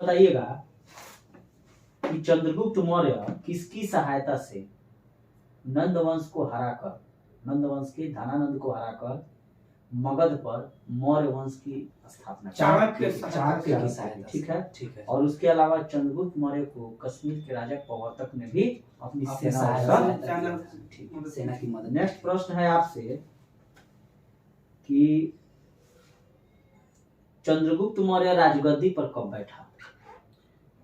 बताइएगा कि चंद्रगुप्त मौर्य किसकी सहायता से नंदवंश के धनानंद को हराकर मगध पर मौर्य वंश की स्थापना चाणक्य की सहायता, ठीक है। और उसके अलावा चंद्रगुप्त मौर्य को कश्मीर के राजा प्रवर्तक ने भी अपनी सेना की मदद। नेक्स्ट प्रश्न है आपसे कि चंद्रगुप्त मौर्य राजगद्दी पर कब बैठा?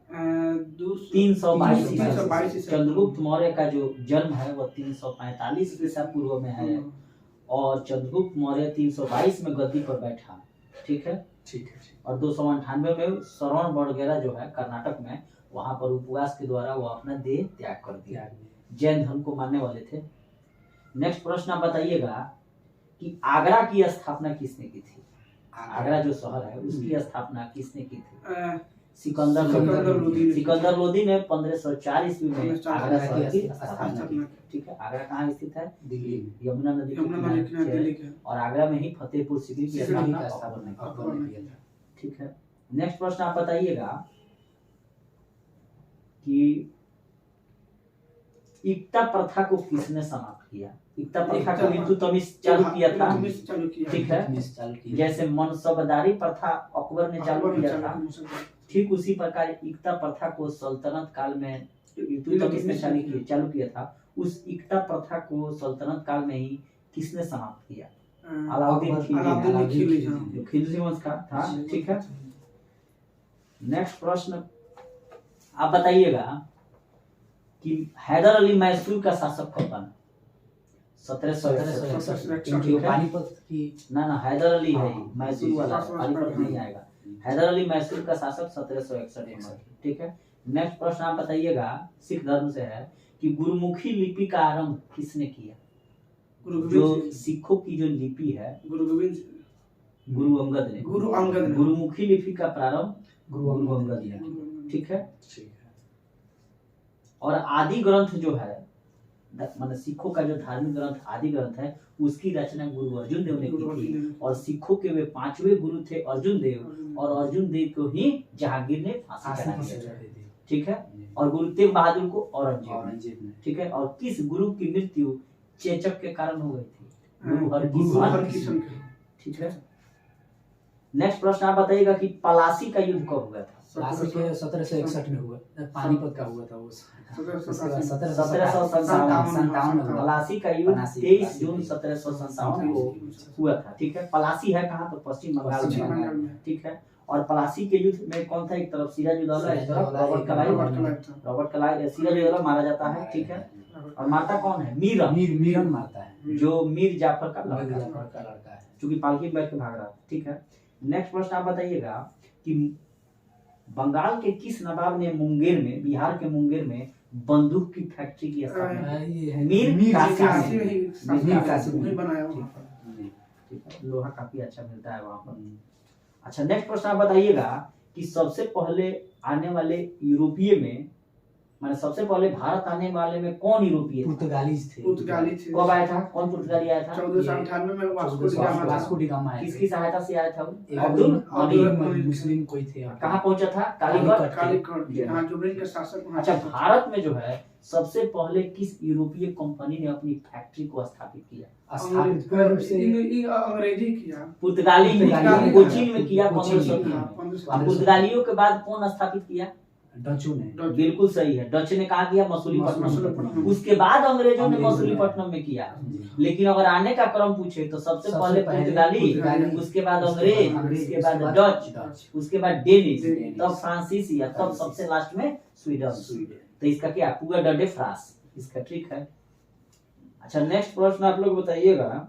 322 चंद्रगुप्त मौर्य का जो जन्म है वह 345 ईसा पूर्व में है और चंद्रगुप्त मौर्य 322 में गद्दी पर बैठा, ठीक है। और 298 में श्रवण वगैरह जो है कर्नाटक में, वहां पर उपवास के द्वारा वो अपना देह त्याग कर दिया। जैन धर्म को मानने वाले थे। नेक्स्ट प्रश्न आप बताइएगा कि आगरा की स्थापना किसने की थी? आगरा जो शहर है उसकी स्थापना किसने की थी? सिकंदर लोदी ने 1504 ईस्वी में आगरा शहर की स्थापना की, ठीक है। आगरा कहाँ स्थित है? दिल्ली, यमुना नदी के और आगरा में ही फतेहपुर सीकरी की स्थापना अकबर ने किया था, ठीक है। नेक्स्ट प्रश्न आप बताइएगा कि इक्ता प्रथा को किसने समाप्त किया? इक्ता प्रथा को इल्तुतमिश चालू किया था, ठीक है। जैसे मनसबदारी प्रथा अकबर ने चालू किया था, ठीक उसी प्रकार इक्ता प्रथा को सल्तनत काल में इल्तुतमिश ने चालू किया था। उस इक्ता प्रथा को सल्तनत काल में ही किसने समाप्त किया? अलाउद्दीन खिलजी वंश का था, ठीक है। नेक्स्ट प्रश्न आप बताइएगा कि हैदर अली मैसूर का शासक कब बना? 1761। पानीपत की ना हैदर अली है, मैसूर वाला, पानीपत नहीं आएगा। हैदर अली मैसूर का शासक 1761 में, ठीक है। नेक्स्ट प्रश्न आप बताइएगा, सिख धर्म से है कि गुरुमुखी लिपि का आरंभ किसने किया? जो सिखों की जो लिपि है गुरु अंगद ने। गुरुमुखी लिपि का प्रारंभ गुरु अंगद ने, ठीक है। और आदि ग्रंथ जो है, मतलब सिखों का जो धार्मिक ग्रंथ आदि ग्रंथ है, उसकी रचना गुरु अर्जुन देव ने की थी। और सिखों के वे 5वें गुरु थे अर्जुन देव, और अर्जुन देव को ही जहांगीर ने फांसी चढ़ा दिया, ठीक है। और गुरु तेग बहादुर को औरंगजेब ने, ठीक है। और किस गुरु की मृत्यु चेचक के कारण हो गई थी? गुरु हरकिशन, ठीक है। नेक्स्ट प्रश्न आप बताइएगा कि पलासी का युद्ध कब हुआ था? 1761 में हुआ, पानीपत का हुआ था वो। 1757 में पलासी का युद्ध 23 जून 1757 को हुआ था, ठीक है। पलासी है कहाँ पर? पश्चिम बंगाल में, ठीक है। और पलासी के युद्ध में कौन था? एक तरफ सिराजुद्दौला, एक तरफ रॉबर्ट क्लाइव। सिराजुद्दौला मारा जाता है, ठीक है। और मारता कौन है? मीरन मारता है, जो मीर जाफर का लड़का है, क्योंकि पालकी में बैठ के भाग रहा था, ठीक है। नेक्स्ट प्रश्न आप बताइएगा कि बंगाल के किस नवाब ने मुंगेर में, बिहार के मुंगेर में बंदूक की फैक्ट्री की स्थापना? मीर कासिम ने बनाया, ठीक है। लोहा काफी अच्छा मिलता है वहां पर। अच्छा, नेक्स्ट प्रश्न आप बताइएगा कि सबसे पहले आने वाले यूरोपीय में, माने सबसे पहले भारत आने वाले में कौन यूरोपीय? पुर्तगाली थे। कब आया था? कौन पुर्तगाली आया था? 1498 में वास्को डी गामा। किसकी सहायता से आया था? अब्दुल मुस्लिम कोई थे। कहाँ पहुंचा था? कालीकट के शासक। अच्छा, भारत में जो है सबसे पहले किस यूरोपीय कंपनी ने अपनी फैक्ट्री को स्थापित किया? अंग्रेजी किया, पुर्तगाली कोचीन में किया 1500। पुर्तगालियों के बाद कौन स्थापित किया? डचों ने। बिल्कुल सही है, डच ने कहा किया? मसूलीपट्टनम। उसके बाद अंग्रेजों ने मसूलीपट्टनम में किया। लेकिन अगर आने का क्रम पूछे तो सबसे पहले पुर्तगाली, उसके बाद अंग्रेज, उसके बाद डच, उसके बाद डेनिश, तब फ्रांसीसी, तब सबसे लास्ट में स्वीडन। तो इसका क्या? पूरा डडे फ्रांस इसका, ठीक है। अच्छा, नेक्स्ट प्रश्न आप लोग बताइएगा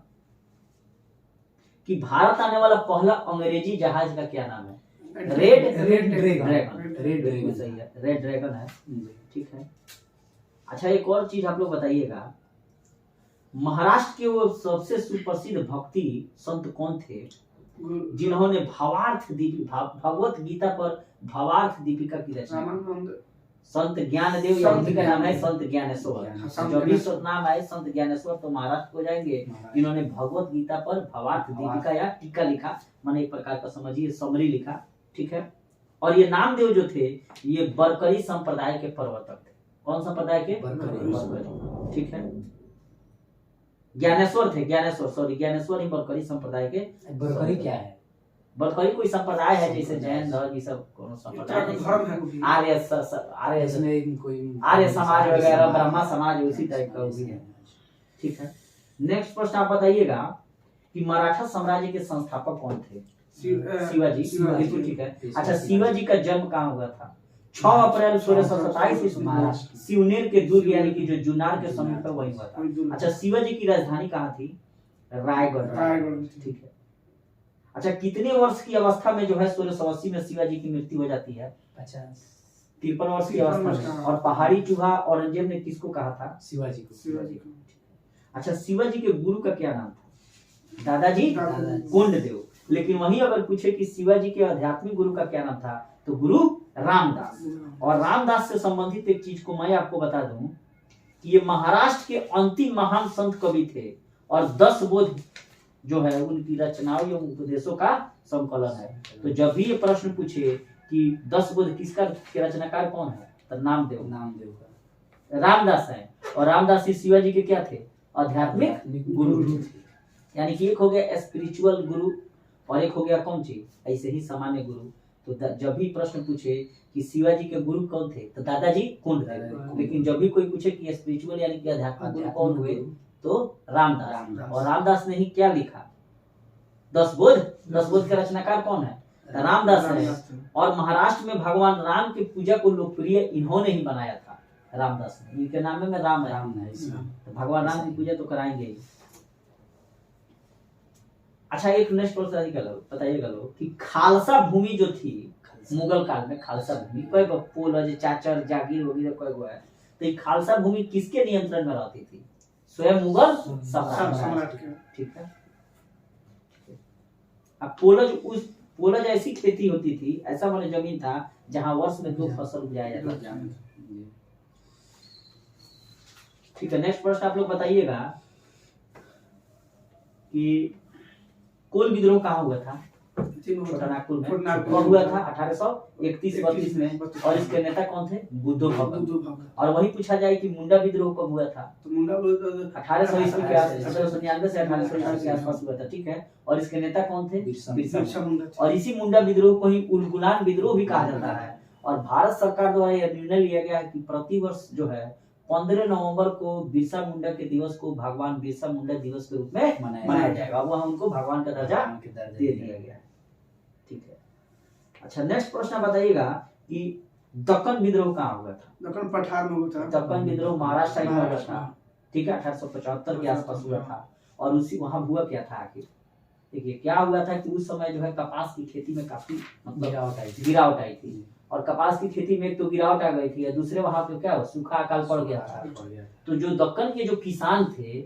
कि भारत आने वाला पहला अंग्रेजी जहाज का क्या नाम है? रेड ड्रैगन सही है, रेड ड्रैगन है, ठीक है। अच्छा, एक और चीज आप लोग बताइएगा, महाराष्ट्र के वो सबसे सुप्रसिद्ध भक्ति संत कौन थे जिन्होंने भगवत गीता पर भावार्थ दीपिका की रचना? संत ज्ञानदेव, या उनका नाम है संत ज्ञानेश्वर। जब भी नाम आए संत ज्ञानेश्वर तो महाराष्ट्र को जाएंगे, जिन्होंने भगवत गीता पर भावार्थ दीपिका या टीका लिखा, माने एक प्रकार का समझिए समरी लिखा, ठीक है। और ये नामदेव जो थे ये बरकरी संप्रदाय के प्रवर्तक थे। कौन संप्रदाय के? बरकरी। ठीक है। ज्ञानेश्वर थे, ज्ञानेश्वर ही बरकरी संप्रदाय के। बरकरी क्या है? बरकरी कोई संप्रदाय है, जैसे जैन धर्म ये सब कोनो संप्रदाय नहीं। आर्य समाज वगैरह, ब्रह्मा समाज उसी टाइप का भी है। ठीक है। नेक्स्ट प्रश्न आप बताइएगा कि मराठा साम्राज्य के संस्थापक कौन थे? शिवाजी। बिल्कुल ठीक है। अच्छा, शिवाजी का जन्म कहाँ हुआ था? 6 अप्रैल 1627 ईस्वी में शिवनेर के दुर्ग यानी कि जो जुन्नार के समीप है वही हुआ था। अच्छा, शिवाजी की राजधानी कहाँ थी? रायगढ़। ठीक है। अच्छा, कितने वर्ष की अवस्था में जो है 1680 में शिवाजी की मृत्यु हो जाती है? 53 वर्ष की अवस्था में। और पहाड़ी चूहा औरंगजेब ने किसको कहा था? शिवाजी को। अच्छा, शिवाजी के गुरु का क्या नाम था? दादाजी कोंडदेव। लेकिन वहीं अगर पूछे कि शिवाजी के आध्यात्मिक गुरु का क्या नाम था, तो गुरु रामदास। और रामदास से संबंधित एक चीज को मैं आपको बता दूं कि ये महाराष्ट्र के अंतिम महान संत कवि थे और 10 बोध जो है उनकी रचनाओं एवं उपदेशों का संकलन है। तो जब भी ये प्रश्न पूछे कि 10 बोध किसका के रचनाकार कौन है, तो नामदेव का रामदास है। और रामदास ही शिवाजी के क्या थे? आध्यात्मिक गुरु। यानी कि एक हो गया स्पिरिचुअल गुरु और एक हो गया कौन चीज, ऐसे ही सामान्य गुरु। तो जब भी प्रश्न पूछे कि शिवाजी के गुरु कौन थे, तो दादाजी कोंडदेव। लेकिन जब भी कोई पूछे कि स्पिरिचुअल यानी कि आध्यात्मिक गुरु कौन हुए, तो रामदास। और रामदास ने ही क्या लिखा? 10 बोध के रचनाकार कौन है? रामदास है। और महाराष्ट्र में भगवान राम की पूजा को लोकप्रिय इन्होंने ही बनाया था, रामदास ने। इनके नाम में राम है, तो भगवान राम की पूजा तो कराएंगे ही। अच्छा, एक नेक्स्ट प्रश्न बताइएगा लोग कि खालसा भूमि जो थी मुगल काल में, खालसा भूमि कोई पोलज चाचर जागीर वगैरह कोई हुआ है, तो ये खालसा भूमि किसके नियंत्रण में रहती थी? स्वयं मुगल सम्राट के। ठीक है। अब पोलज ऐसी खेती होती थी, ऐसा वाली जमीन था जहां वर्ष में 2 फसल उपजाया जाता था। ठीक है। नेक्स्ट प्रश्न आप लोग बताइएगा कि कोल विद्रोह कहाँ हुआ था? छोटा नागपुर में। कब हुआ था? 1831-32 में। और इसके नेता कौन थे? बुद्धो भगत। और वही पूछा जाए कि मुंडा विद्रोह कब हुआ था? तो मुंडा 1800 ईस्वी के 1899 से 1800 ईस्वी के आसपास हुआ था। ठीक है। और इसके नेता कौन थे? बिरसा मुंडा। और इसी मुंडा विद्रोह को ही उलगुलान विद्रोह भी कहा जाता है। और भारत सरकार द्वारा यह निर्णय लिया गया है कि प्रति वर्ष जो है 15 नवंबर को बिरसा मुंडा के दिवस को भगवान बिरसा मुंडा दिवस के रूप में मनाया जाएगा। वह उनको भगवान का दर्जा दे दिया गया। ठीक है। अच्छा, नेक्स्ट प्रश्न बताइएगा कि दक्कन विद्रोह कहाँ हुआ था? दक्कन पठार में हुआ था। दक्कन विद्रोह महाराष्ट्र में हुआ था। ठीक है। 1875 के आसपास हुआ था। और उसी वहां हुआ क्या था आखिर? देखिए, क्या हुआ था कि उस समय जो है कपास की खेती में काफी गिरावट आई थी। और कपास की खेती में एक तो गिरावट आ गई थी, दूसरे वहां पे क्या सूखा अकाल पड़ गया था। तो जो दक्कन के जो किसान थे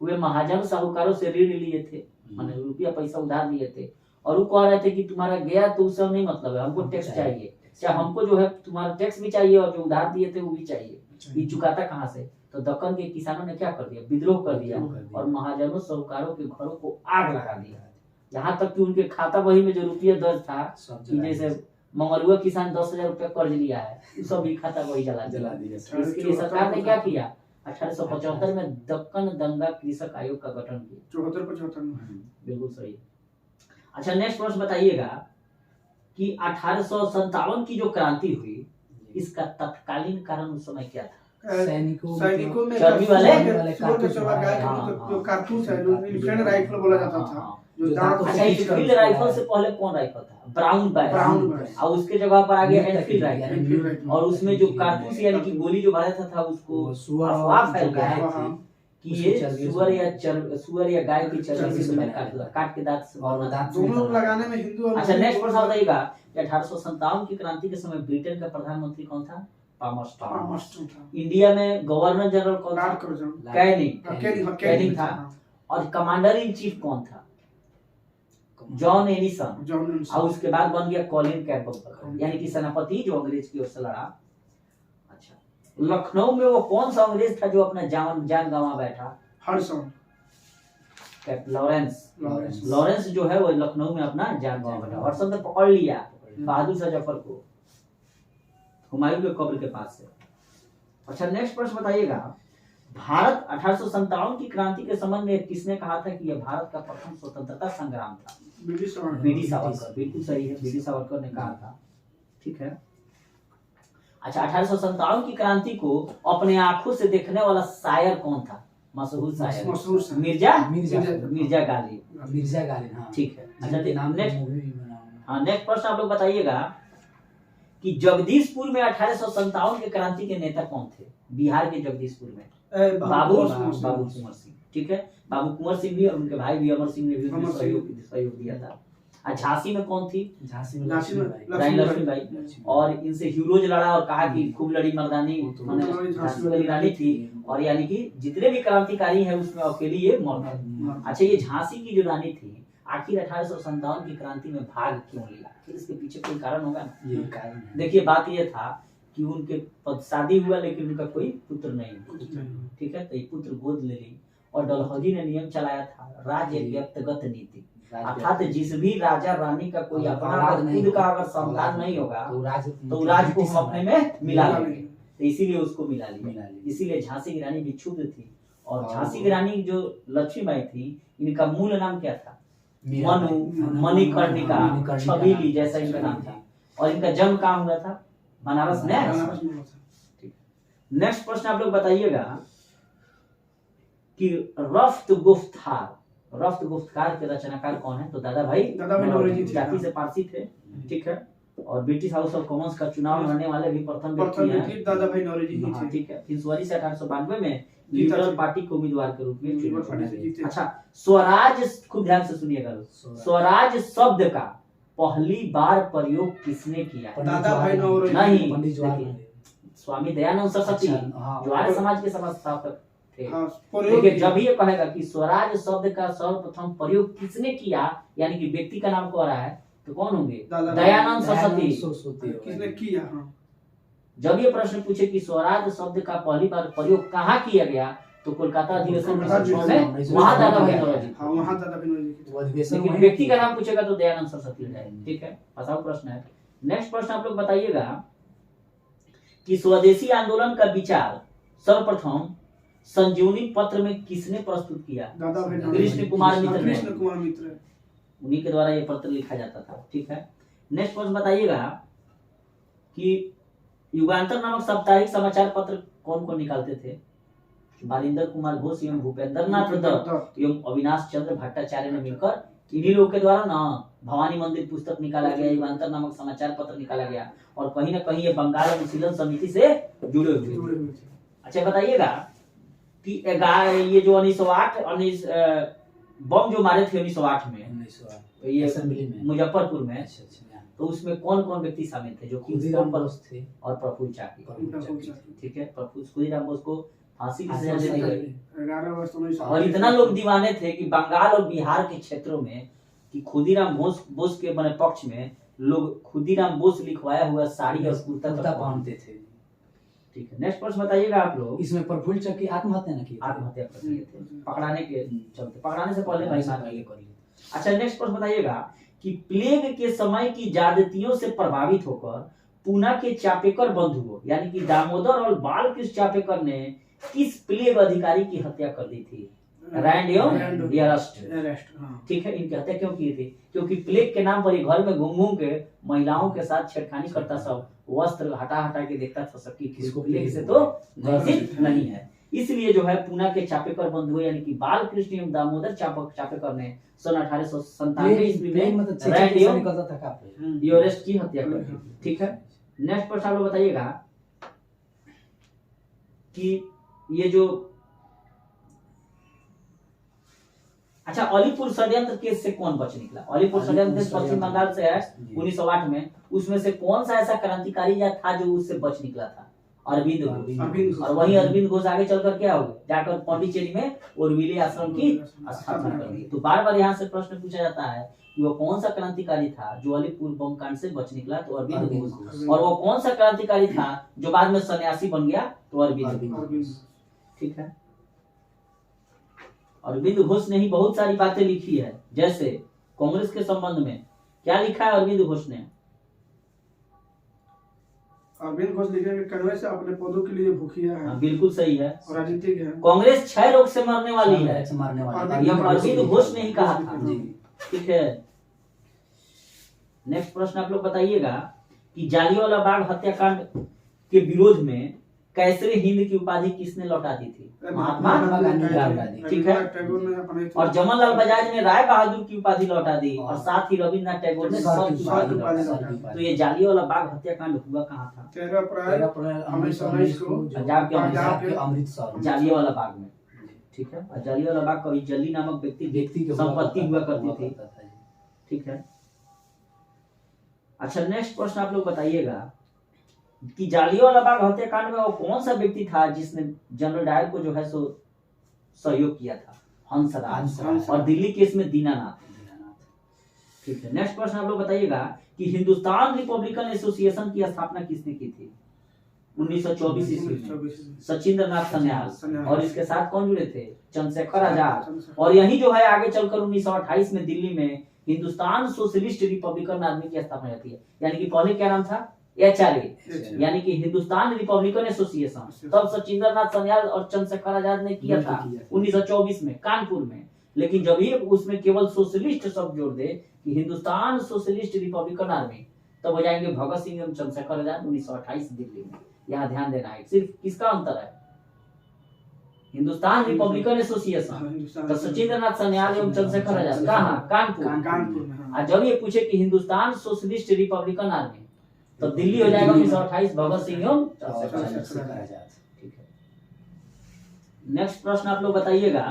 वे महाजन साहूकारों से ऋण लिए थे, माने रुपया पैसा उधार लिए थे। और वो कह रहे थे कि तुम्हारा गया तो उससे नहीं मतलब है, हमको टैक्स चाहिए, चाहे हमको जो है तुम्हारा टैक्स भी चाहिए और जो उधार दिए थे वो भी चाहिए। ये चुकाता कहाँ से? तो दक्कन के किसानों ने क्या कर दिया? विद्रोह कर दिया और महाजनों साहूकारों के घरों को आग लगा दिया। यहाँ तक कि उनके खाता बही में जो रुपया दर्ज था, जैसे मंगलुआ किसान 10,000 रुपया कर्ज लिया है, सब भी खाता वही जला दिया। इसके लिए सरकार ने क्या किया? 1875 में दक्कन दंगा कृषक आयोग का गठन किया। 74-75 में। बिल्कुल सही। अच्छा, नेक्स्ट प्रश्न बताइएगा कि 1857 की जो क्रांति हुई, इसका तत्कालीन कारण उस समय क्या था? सैनिकों में चर्बी वाले कारतूस है, जो इनफेंट राइफल बोला जाता था। अच्छा, फील्ड राइफल से पहले कौन राइफल था? Brown barrel. और उसके जगह पर आ गया एनफील्ड राइफल। और उसमें जो कारतूस यानी कि गोली जो भरा था उसको अफवाह फैल गया है कि ये सुअर या गाय की चर्बी से काट के दांत से दोनों लगाने में हिंदू। अच्छा, नेक्स्ट प्रश्न बताइएगा कि 1857 की क्रांति के समय ब्रिटेन का प्रधानमंत्री कौन था? पामर्स्टन। इंडिया में गवर्नर जनरल कौन था? कैनिंग था। और कमांडर इन चीफ कौन था? John Ennison. और उसके बाद बन गया कॉलिन कैम्पबेल, यानी कि सेनापति जो अंग्रेज की ओर से लड़ा। अच्छा, लखनऊ में वो कौन सा अंग्रेज था जो अपना जान गंवा बैठा? हडसन। लॉरेंस जो है वो लखनऊ में अपना जान गंवा बैठा। हडसन ने पकड़ लिया बहादुर शाह जफर को हुमायूं के कब्र के पास से। अच्छा नेक्स्ट प्रश्न बताइएगा, भारत 1857 की क्रांति के संबंध में किसने कहा था कि यह भारत का प्रथम स्वतंत्रता संग्राम था? British BD Savarkar. बिल्कुल सही है, बीडी सावरकर ने कहा था। ठीक है। अच्छा 1857 की क्रांति को अपने आंखों से देखने वाला शायर कौन था? मशहूर शायर मिर्जा गालिब। हाँ। ठीक है। अच्छा नेक्स्ट नेक्स्ट प्रश्न आप लोग बताइएगा कि जगदीशपुर में 1857 के क्रांति के नेता कौन थे? बिहार के जगदीशपुर में बाबू कुंवर सिंह। ठीक है, बाबू कुंवर सिंह भी और उनके भाई भी अमर सिंह ने भी सहयोग दिया था। झांसी में कौन थी? झांसी में रानी लक्ष्मीबाई। और इनसे हीरोज लड़ा और कहा कि खूब लड़ी मर्दानी, झांसी वाली रानी थी। और यानी कि जितने भी क्रांतिकारी हैं उसमें अकेली ये मौत है। अच्छा ये झांसी की जो रानी थी आखिर 1857 की क्रांति में भाग क्यों लिया? फिर इसके पीछे कोई कारण होगा ना? ये कारण है। देखिए बात ये था कि उनके शादी हुआ लेकिन उनका कोई पुत्र नहीं। ठीक है, तो ये पुत्र गोद ले ली और डलहौजी ने नियम चलाया था राज्य व्यक्तिगत नीति, अर्थात जिस भी राजा रानी का कोई अपना खुद का अगर संतान नहीं होगा तो राज को हम अपने में मिला लेंगे, तो इसीलिए उसको मिला लिया। इसीलिए झांसी की रानी भी क्षुब्ध थी। और झांसी की रानी जो लक्ष्मीबाई थी इनका मूल नाम क्या था? मनु, मणिकर्णिका, छबीली जैसा इनका नाम था। और इनका जन्म कहाँ हुआ था? बनारस में। नेक्स्ट प्रश्न आप लोग बताइएगा कि रफ्त गुफ्तकार के रचनाकार कौन है? तो दादा भाई नौरोजी जाति से पारसी थे। ठीक है, और ब्रिटिश हाउस ऑफ कॉमन्स का चुनाव लड़ने वाले भी प्रथम व्यक्ति हैं दादा भाई नौरोजी ही थे। ठीक है, फिर से 1892 में लिबरल पार्टी के उम्मीदवार के रूप में चुने। अच्छा स्वराज, खूब ध्यान से सुनिएगा, स्वराज शब्द का पहली बार प्रयोग किसने किया? दादा भाई नौरोजी नहीं, पंडित जवाहरलाल स्वामी दयानंद सरस्वती जो आर्य समाज के संस्थापक थे। देखिए जब ये कहेगा कि स्वराज शब्द का सर्वप्रथम प्रयोग किसने किया, यानी कि व्यक्ति का नाम कह रहा है, तो कौन होंगे? दयानंद सरस्वती। किसने किया? जब ये प्रश्न पूछे कि स्वराज शब्द का पहली बार प्रयोग कहाँ किया गया, तो कोलकाता अधिवेशन में वहाँ दादा भाई नौरोजी। लेकिन व्यक्ति का नाम पूछेगा तो दयानंद सरस्वती हो जाएगा। ठीक है, आसान प्रश्न है। नेक्स्ट प्रश्न आप लोग बताइएगा कि स्वदेशी आंदोलन का विचार सर्वप्रथम संजीवनी पत्र में किसने प्रस्तुत किया? कृष्ण कुमार मित्र। उन्हीं के द्वारा ये पत्र लिखा जाता था। ठीक है, नेक्स्ट प्रश्न बताइएगा कि युगांतर नामक साप्ताहिक समाचार पत्र कौन कौन निकालते थे? बारिंदर कुमार घोष एवं भूपेंद्र नाथ दत्त एवं अविनाश चंद्र भट्टाचार्य ने मिलकर इन्हीं लोग के द्वारा ना भवानी मंदिर पुस्तक निकाला गया, युगांतर नामक समाचार पत्र निकाला गया। और कहीं ना कहीं ये बंगाल अनुशीलन समिति से जुड़े हुए। अच्छा बताइएगा कि ये जो 1908 बम जो मारे थे 1908 में ये मुजफ्फरपुर में, तो उसमें कौन कौन व्यक्ति शामिल थे? जो खुदीराम बोस थे और प्रफुल्ल चाकी। ठीक है, खुदीराम बोस को फांसी की सजा दी गई। और इतना लोग दीवाने थे कि बंगाल और बिहार के क्षेत्रों में कि खुदीराम बोस के बने पक्ष में लोग खुदीराम बोस लिखवाया हुआ साड़ी और कुर्ता पहनते थे। ठीक है, नेक्स्ट प्रश्न बताइएगा आप लोग। इसमें प्रफुल्ल चाकी आत्महत्या न की, आत्महत्या कर लिए थे पकड़ाने के चलते, पकड़ाने से पहले भाई मार लिए कर लिए। अच्छा नेक्स्ट प्रश्न बताइएगा कि प्लेग के समय की ज्यादतियों से प्रभावित होकर पूना के चापेकर बंधुओं यानी कि दामोदर और बालकृष्ण चापेकर ने किस प्लेग अधिकारी की हत्या कर दी थी? रैंड एवं डियरस्ट। ठीक है, इनकी हत्या क्यों की थी? क्योंकि प्लेग के नाम पर घर में घूम घूम के महिलाओं के साथ छेड़खानी करता, सब वस्त्र हटा हटा के देखता था सबकी किसको प्लेग से तो ग्रसित नहीं है। इसलिए जो है पूना के चापेकर बंधुओं यानी कि बालकृष्ण एवं दामोदर चापेकर ने सन 1897 ईस्वी में रैंड एवं डियरस्ट की हत्या कर दी। ठीक है, नेक्स्ट प्रश्न आप लोग बताइएगा कि ये जो अच्छा अलीपुर षड्यंत्र केस से कौन बच निकला? अलीपुर षड्यंत्र केस पश्चिम बंगाल से है 1908 में। उसमें से कौन सा ऐसा क्रांतिकारी था जो उससे बच निकला था? अरविंद घोष। और वही अरविंद घोष आगे चलकर क्या हो गए, जाकर पौंडीचेरी में उर्विली आश्रम की स्थापना कर दी। तो बार बार यहाँ से प्रश्न पूछा जाता है कि वो कौन सा क्रांतिकारी था जो अलीपुर बम कांड से बच निकला? तो अरविंद घोष। और वो कौन सा क्रांतिकारी था जो बाद में सन्यासी बन गया? तो अरविंद। ठीक है, अरविंद घोष ने ही बहुत सारी बातें लिखी है, जैसे कांग्रेस के संबंध में क्या लिखा है अरविंद घोष ने? अरविंद घोष लिखेंगे कन्वे से अपने पौधों के लिए भूखिया है बिल्कुल सही है। और राजनीतिक है। कांग्रेस क्षय रोग से मरने वाली है, मारने ये अरविंद घोष ने ही कहा था। जी ठीक है। नेक्स्ट प्रश्न आप लोग बताइएगा कि जालियांवाला बाग हत्याकांड के विरोध में कैसरे हिंद की उपाधि किसने लौटा दी थी? महात्मा गांधी ने लौटा दी। ठीक है। टैगोर ने अपने और जमनलाल बजाज ने राय बहादुर की उपाधि लौटा दी और साथ ही रविन्द्रनाथ टैगोर ने सर सर की की उपाधि उपाधि लौटा लौटा दी। दी। तो ये जालियांवाला बाग हत्याकांड हुआ कहाँ था? 13 अप्रैल 1919 को पंजाब के अमृतसर जालियांवाला बाग में। ठीक है। और जालियांवाला बाग कभी जल्ली नामक व्यक्ति व्यक्ति की संपत्ति हुआ करती थी। ठीक है। अच्छा नेक्स्ट प्रश्न आप लोग बताइएगा कि जालियांवाला बाग हत्याकांड में वो कौन सा व्यक्ति था जिसने जनरल डायर को जो है सो सहयोग किया था? हंसराज। और दिल्ली केस में दीनानाथ। ठीक है। नेक्स्ट प्रश्न आप लोग बताइएगा कि हिंदुस्तान रिपब्लिकन एसोसिएशन की स्थापना किसने की थी? 1924 ईस्वी में सचिंद्रनाथ सन्याल। और इसके साथ कौन जुड़े थे? चंद्रशेखर आजाद। और यही जो है आगे चलकर 1928 में दिल्ली में हिंदुस्तान सोशलिस्ट रिपब्लिकन आर्मी की स्थापना होती है। यानी कि पहले क्या नाम था? HRA, यानी कि हिंदुस्तान रिपब्लिकन एसोसिएशन। तब सचिंद्रनाथ सन्याल और चंद्रशेखर आजाद ने किया था 1924 में कानपुर में। लेकिन जब ही उसमें केवल सोशलिस्ट शब्द जोड़ दे कि हिंदुस्तान सोशलिस्ट रिपब्लिकन आर्मी, तब हो जाएंगे भगत सिंह एवं चंद्रशेखर आजाद 1928 दिल्ली में। यहाँ ध्यान देना है, सिर्फ किसका अंतर है? हिंदुस्तान रिपब्लिकन एसोसिएशन तो सचिंद्रनाथ सन्याल एवं चंद्रशेखर आजाद कहाँ? कानपुर में। और जब ये पूछे कि हिंदुस्तान सोशलिस्ट रिपब्लिकन आर्मी, तो दिल्ली हो जाएगा 1928 भगत सिंह एवं चंद्रशेखर आजाद। ठीक है। नेक्स्ट प्रश्न आप लोग बताइएगा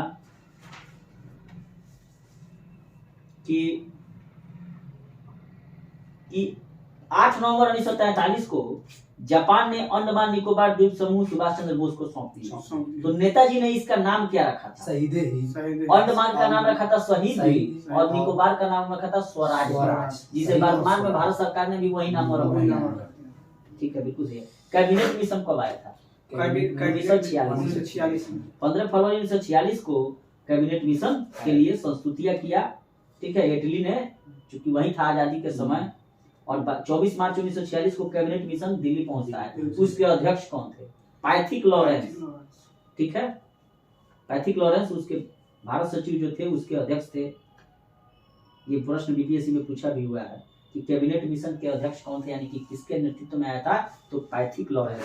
कि 8 नवंबर 1943 को जापान ने अंडमान निकोबार द्वीप समूह सुभाष चंद्र बोस को सौंप दिया। तो नेताजी ने इसका नाम क्या रखा था? शहीद अंडमान का नाम रखा था शहीद द्वीप और निकोबार का नाम रखा था स्वराज, जिसे वर्तमान में भारत सरकार ने भी वही नाम रखा। ठीक है, बिल्कुल सही है। कैबिनेट मिशन कब आया था? 1946 में। 15 फरवरी 1946 को कैबिनेट मिशन के लिए संस्तुतियां किया। ठीक है। इटली ने, चूंकि वही था आजादी के समय। और 24 मार्च 1946 को कैबिनेट मिशन दिल्ली पहुंचता है। उसके अध्यक्ष कौन थे? Pethick Lawrence. ठीक है। पैथिक लॉरेंस उसके भारत सचिव जो थे उसके अध्यक्ष थे। ये प्रश्न बीपीएससी में पूछा भी हुआ है कि कैबिनेट मिशन के अध्यक्ष कौन थे, यानी कि किसके नेतृत्व में आया था? तो पैथिक लॉरेंस।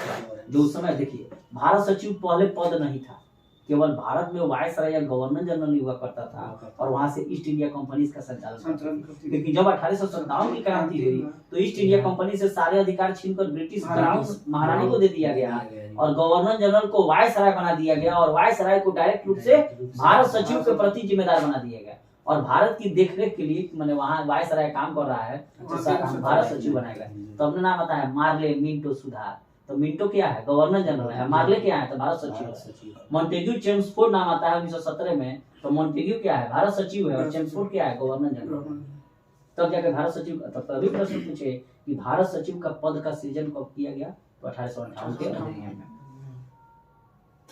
जो उस समय देखिए भारत सचिव पहले पद नहीं था, केवल भारत में वायसराय या गवर्नर जनरल ही हुआ करता था और वहां से ईस्ट इंडिया कंपनी का संचालन। लेकिन जब 1857 की क्रांति हुई तो ईस्ट इंडिया कंपनी से सारे अधिकार छीनकर ब्रिटिश क्राउन महारानी को दे दिया गया और गवर्नर जनरल को वायसराय बना दिया गया और वायसराय को डायरेक्ट रूप से भारत सचिव के प्रति जिम्मेदार बना दिया गया। और भारत की देखरेख के लिए मैंने वहाँ वायसराय काम कर रहा है तो भारत सचिव बनाएगा। तो अपना नाम बताया मार्ले, मिंटो, सुधार। तो मिंटो क्या है? गवर्नर जनरल है। मार्ले क्या है? तो भारत सचिव। मॉन्टेग्यू चेम्सफोर्ड नाम आता है 1917 में। तो मॉन्टेग्यू क्या है? भारत सचिव है। और चेम्सफोर्ड क्या है? Governor general. तब जाकर भारत सचिव, तब अभी प्रश्न पूछे कि भारत सचिव का पद का सृजन कब किया गया? तो 1858 के अधिनियम में।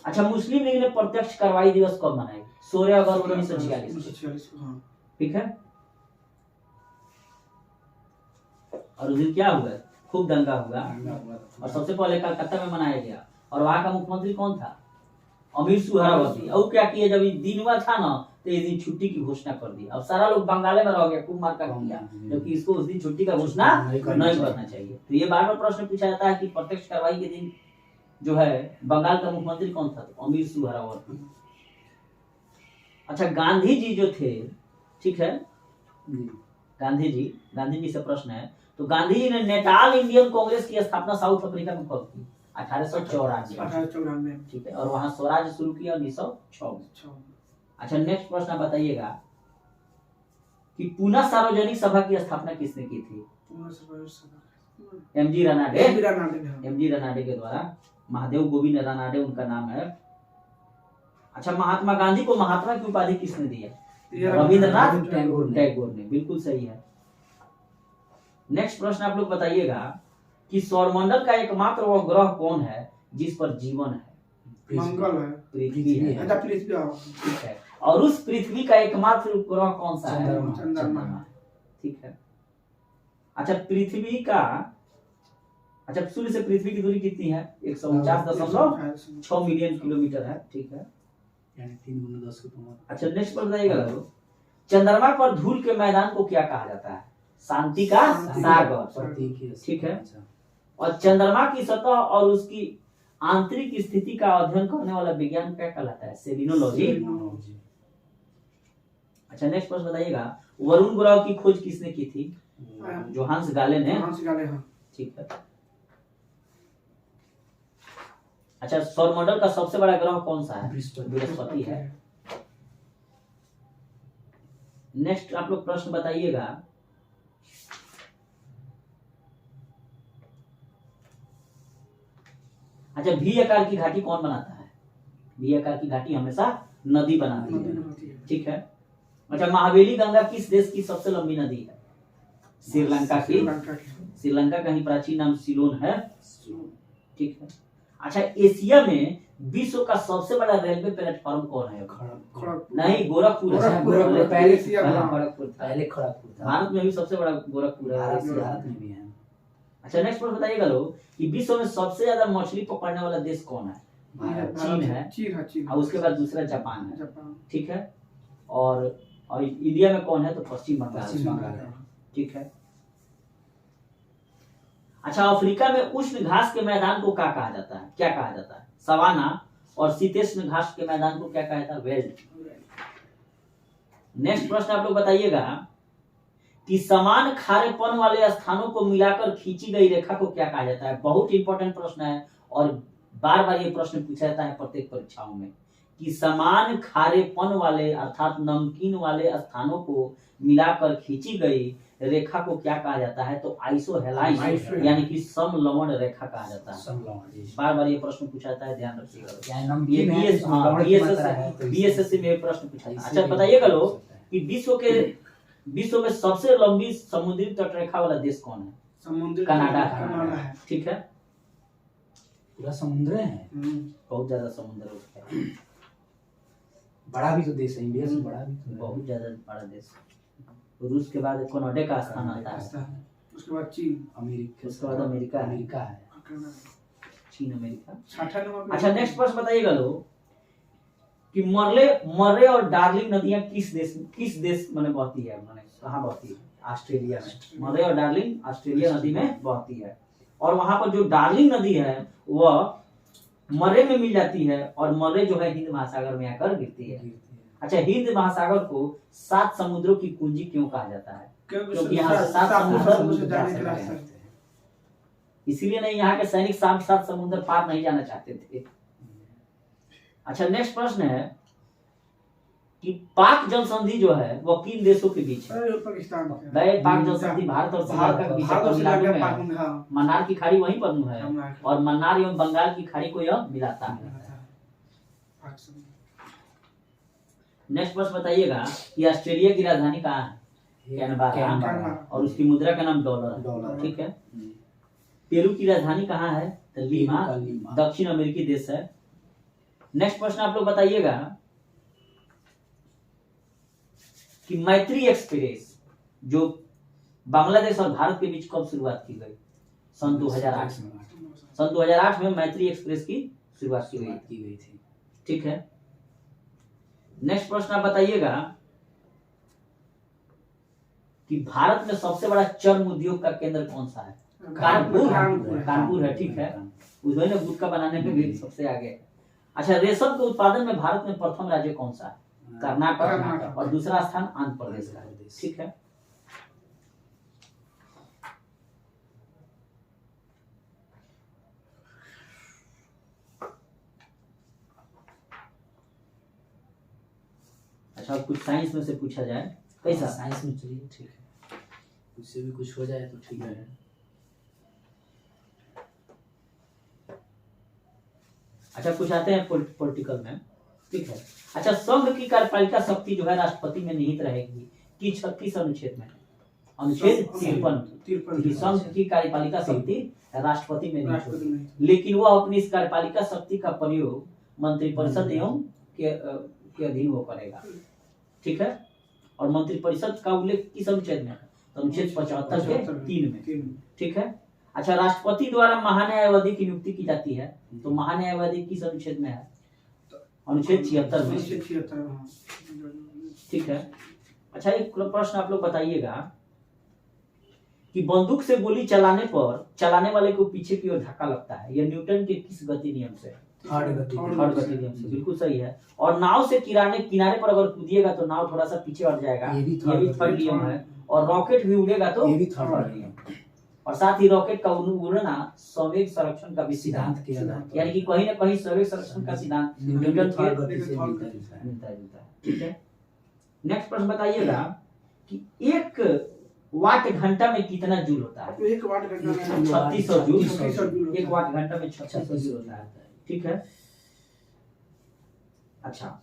अच्छा, मुस्लिम लीग ने प्रत्यक्ष कार्रवाई दिवस कब मनाया? 16 अगस्त 1946। ठीक है। और उस दिन क्या हुआ? खूब दंगा हुआ और सबसे पहले कलकत्ता में मनाया गया। और वहां का मुख्यमंत्री कौन था? अमीर सुहरावर्दी। और क्या किया, जब दिन हुआ था ना तो इस दिन छुट्टी की घोषणा कर दी। अब सारा लोग बंगाले में रह गया, खूब मारका किया, जबकि इसको उस दिन छुट्टी का घोषणा नहीं करना चाहिए। तो ये बार बार प्रश्न पूछा जाता है कि प्रत्यक्ष कार्रवाई के दिन जो है बंगाल का मुख्यमंत्री कौन था? तो अमीर सुहरावर्दी। अच्छा, गांधी जी जो थे, ठीक है, गांधी जी से प्रश्न है। तो गांधी जी ने नेटाल इंडियन कांग्रेस की स्थापना साउथ अफ्रीका में कब की? 1894। ठीक है। और वहां स्वराज शुरू किया 1906। अच्छा, नेक्स्ट प्रश्न आप बताइएगा कि पुनः सार्वजनिक सभा की स्थापना किसने की थी? एमजी रनाडे के द्वारा। महादेव गोविंद रनाडे उनका नाम है। अच्छा, महात्मा गांधी को महात्मा की उपाधि किसने दिया? रविंद्रनाथ टैगोर ने। बिल्कुल सही है। नेक्स्ट प्रश्न आप लोग बताइएगा कि सौरमंडल का एकमात्र वह ग्रह कौन है जिस पर जीवन है? मंगल है। पृथ्वी है। अच्छा, पृथ्वी ठीक है। और उस पृथ्वी का एकमात्र ग्रह कौन सा है? चंद्रमा। ठीक है। अच्छा, पृथ्वी का अच्छा, सूर्य से पृथ्वी की दूरी कितनी है? 149.6 मिलियन किलोमीटर है, ठीक है। यानी 3 × 10 के पावर। अच्छा, नेक्स्ट पर बताइएगा लोग, चंद्रमा पर धूल के मैदान को क्या कहा जाता है? शांति का सागर, प्रतीक है, ठीक है। और चंद्रमा की सतह और उसकी आंतरिक स्थिति का अध्ययन करने वाला विज्ञान क्या कहलाता है? सेलिनोलॉजी। अच्छा, नेक्स्ट प्रश्न बताइएगा, वरुण ग्रह की खोज किसने की थी? जोहान्स गाले ने, ठीक है। अच्छा, सौरमंडल का सबसे बड़ा ग्रह कौन सा है? बृहस्पति है। नेक्स्ट आप लोग प्रश्न बताइएगा, अच्छा, वी आकार की घाटी कौन बनाता है? वी आकार की घाटी हमेशा नदी बनाती है, ठीक है। अच्छा, महावेली गंगा किस देश की सबसे लंबी नदी है? श्रीलंका की। श्रीलंका का ही प्राचीन नाम सिलोन है, ठीक है। अच्छा, एशिया में विश्व का सबसे बड़ा रेलवे प्लेटफॉर्म कौन है? नहीं, गोरखपुर है। पहले खड़गपुर था। भारत में भी सबसे बड़ा गोरखपुर है, भारत में भी है। अच्छा, नेक्स्ट प्रश्न बताइएगा लोग कि विश्व में सबसे ज्यादा मछली पकड़ने वाला देश कौन है? चीन है, और उसके बाद दूसरा जापान है, ठीक है। और इंडिया में कौन है? तो पश्चिम बंगाल है, ठीक है। अच्छा, अफ्रीका में उष्ण घास के मैदान को क्या कहा जाता है? क्या कहा जाता है? सवाना। और शीतोष्ण घास के मैदान को क्या कहा जाता है? वेल्ड। नेक्स्ट प्रश्न आप लोग बताइएगा कि समान खारेपन वाले स्थानों को मिलाकर खींची गई रेखा को क्या कहा जाता है? बहुत इंपॉर्टेंट प्रश्न है और बार बार ये प्रश्न पूछा जाता है प्रत्येक परीक्षाओं में कि समान खारेपन वाले अर्थात नमकीन वाले स्थानों को मिलाकर खींची गई रेखा को क्या कहा जाता है? तो आइसोहेलाइन, यानी कि समलवण रेखा कहा जाता है। बार बार ये प्रश्न पूछा जाता है, ध्यान रखिएगा। बीएसएससी में प्रश्न पूछा जाता है। अच्छा, बताइएगा लोग कि विश्व में सबसे लंबी समुद्री तटरेखा वाला देश कौन है? कनाडा है, ठीक है। पूरा समुद्र है, बहुत ज्यादा समुद्र है, बड़ा भी तो देश है, इंडिया से बड़ा भी तो बहुत ज्यादा बड़ा देश। रूस के बाद कनाडा का स्थान आता है, उसके बाद चीन, अमेरिका, उसके बाद अमेरिका है, चीन, अमेरिका। 66 नंबर। अच्छा, नेक्स्ट प्रश्न बताइएगा लोग कि मर्रे और डार्लिंग नदियां किस देश में बहती है? कहाँ बहती है? ऑस्ट्रेलिया में। मर्रे और डार्लिंग ऑस्ट्रेलिया नदी में बहती है, और वहां पर जो डार्लिंग नदी है वह मर्रे में मिल जाती है, और मर्रे जो है हिंद महासागर में आकर गिरती है। अच्छा, हिंद महासागर को 7 समुद्रों की कुंजी क्यों कहा जाता है? क्योंकि यहाँ 7 समुद्र, इसीलिए नहीं, यहाँ के सैनिक 7 समुद्र पार नहीं जाना चाहते थे। अच्छा, नेक्स्ट प्रश्न है कि पाक जल संधि जो है वो किन देशों के बीच है? पाकिस्तान। पाक जल संधि भारत और श्रीलंका के बीच है। मन्नार की खाड़ी वहीं पर है, और मन्नार एवं बंगाल की खाड़ी को यह मिलाता है। नेक्स्ट प्रश्न बताइएगा कि ऑस्ट्रेलिया की राजधानी कहाँ है? कैनबरा, और उसकी मुद्रा का नाम डॉलर है, ठीक है। पेरू की राजधानी कहाँ है? तो लीमा, दक्षिण अमेरिकी देश है। नेक्स्ट प्रश्न आप लोग बताइएगा कि मैत्री एक्सप्रेस जो बांग्लादेश और भारत के बीच कब शुरुआत की गई? सन 2008 में। सन 2008 में मैत्री एक्सप्रेस की शुरुआत की गई थी, ठीक है। नेक्स्ट प्रश्न आप बताइएगा कि भारत में सबसे बड़ा चर्म उद्योग का केंद्र कौन सा है? कानपुर है, ठीक है। उन्होंने गुटखा बनाने में भी सबसे आगे। अच्छा, रेशम के उत्पादन में भारत में प्रथम राज्य कौन सा है? कर्नाटक, और दूसरा स्थान आंध्र प्रदेश का, ठीक है। अच्छा, कुछ साइंस में से पूछा जाए, कैसा? साइंस में चलिए, ठीक है, उससे भी कुछ हो जाए तो ठीक है। अच्छा, कुछ आते हैं पॉलिटिकल में, ठीक है। अच्छा, संघ की कार्यपालिका शक्ति जो है राष्ट्रपति में निहित रहेगी किस अनुच्छेद में? अनुच्छेद 53। संघ की कार्यपालिका शक्ति राष्ट्रपति में निहित होगी, लेकिन वह अपनी इस कार्यपालिका शक्ति का प्रयोग मंत्रिपरिषद एवं के अधीन वो करेगा, ठीक है। और मंत्रिपरिषद का उल्लेख किस अनुच्छेद में है? तो अनुच्छेद 75 के 3 में, ठीक है। अच्छा, राष्ट्रपति द्वारा महान्यायवादी की नियुक्ति की जाती है, तो महान्यायवादी किस अनुच्छेद में है? अनुच्छेद 76 में। 76 ठीक है। अच्छा, एक प्रश्न आप लोग बताइएगा कि बंदूक से गोली चलाने पर चलाने वाले को पीछे की ओर धक्का लगता है, यह न्यूटन के किस गति नियम से? थर्ड गति नियम से, बिल्कुल सही है। और नाव से किनारे पर अगर कूदिएगा तो नाव थोड़ा सा पीछे हट जाएगा, ये भी थर्ड नियम है। और रॉकेट भी उड़ेगा तो ये भी थर्ड नियम। और साथ ही रॉकेट का उड़ना संवेग संरक्षण का भी सिद्धांत के आधार पर, यानी कि कहीं ना कहीं संवेग संरक्षण का सिद्धांत न्यूटन के गति से मिलता है। ठीक है। नेक्स्ट प्रश्न बताइएगा कि 1 वाट घंटा में कितना जूल होता है? 1 वाट घंटा में 3600 जूल। 3600 जूल 1 वाट घंटा में 3600 जूल होता है। ठीक है। अच्छा,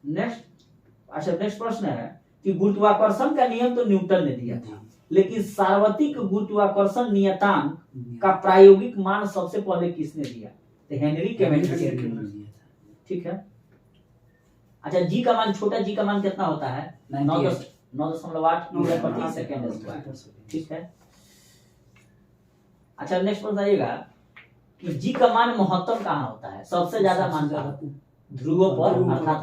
नेक्स्ट प्रश्न है कि गुरुत्वाकर्षण का नियम तो न्यूटन ने दिया था, लेकिन सार्वत्रिक गुरुत्वाकर्षण नियतांक का प्रायोगिक मान सबसे पहले किसने दिया? तो हेनरी कैवेंडिश ने। ठीक है। अच्छा, जी का मान, छोटा जी का मान कितना होता है? 9.8 मीटर प्रति सेकंड स्क्वायर। ठीक है। अच्छा, नेक्स्ट प्रश्न आइएगा कि जी का मान महत्तम कहाँ होता है? सबसे ज्यादा मान ध्रुवों पर, अर्थात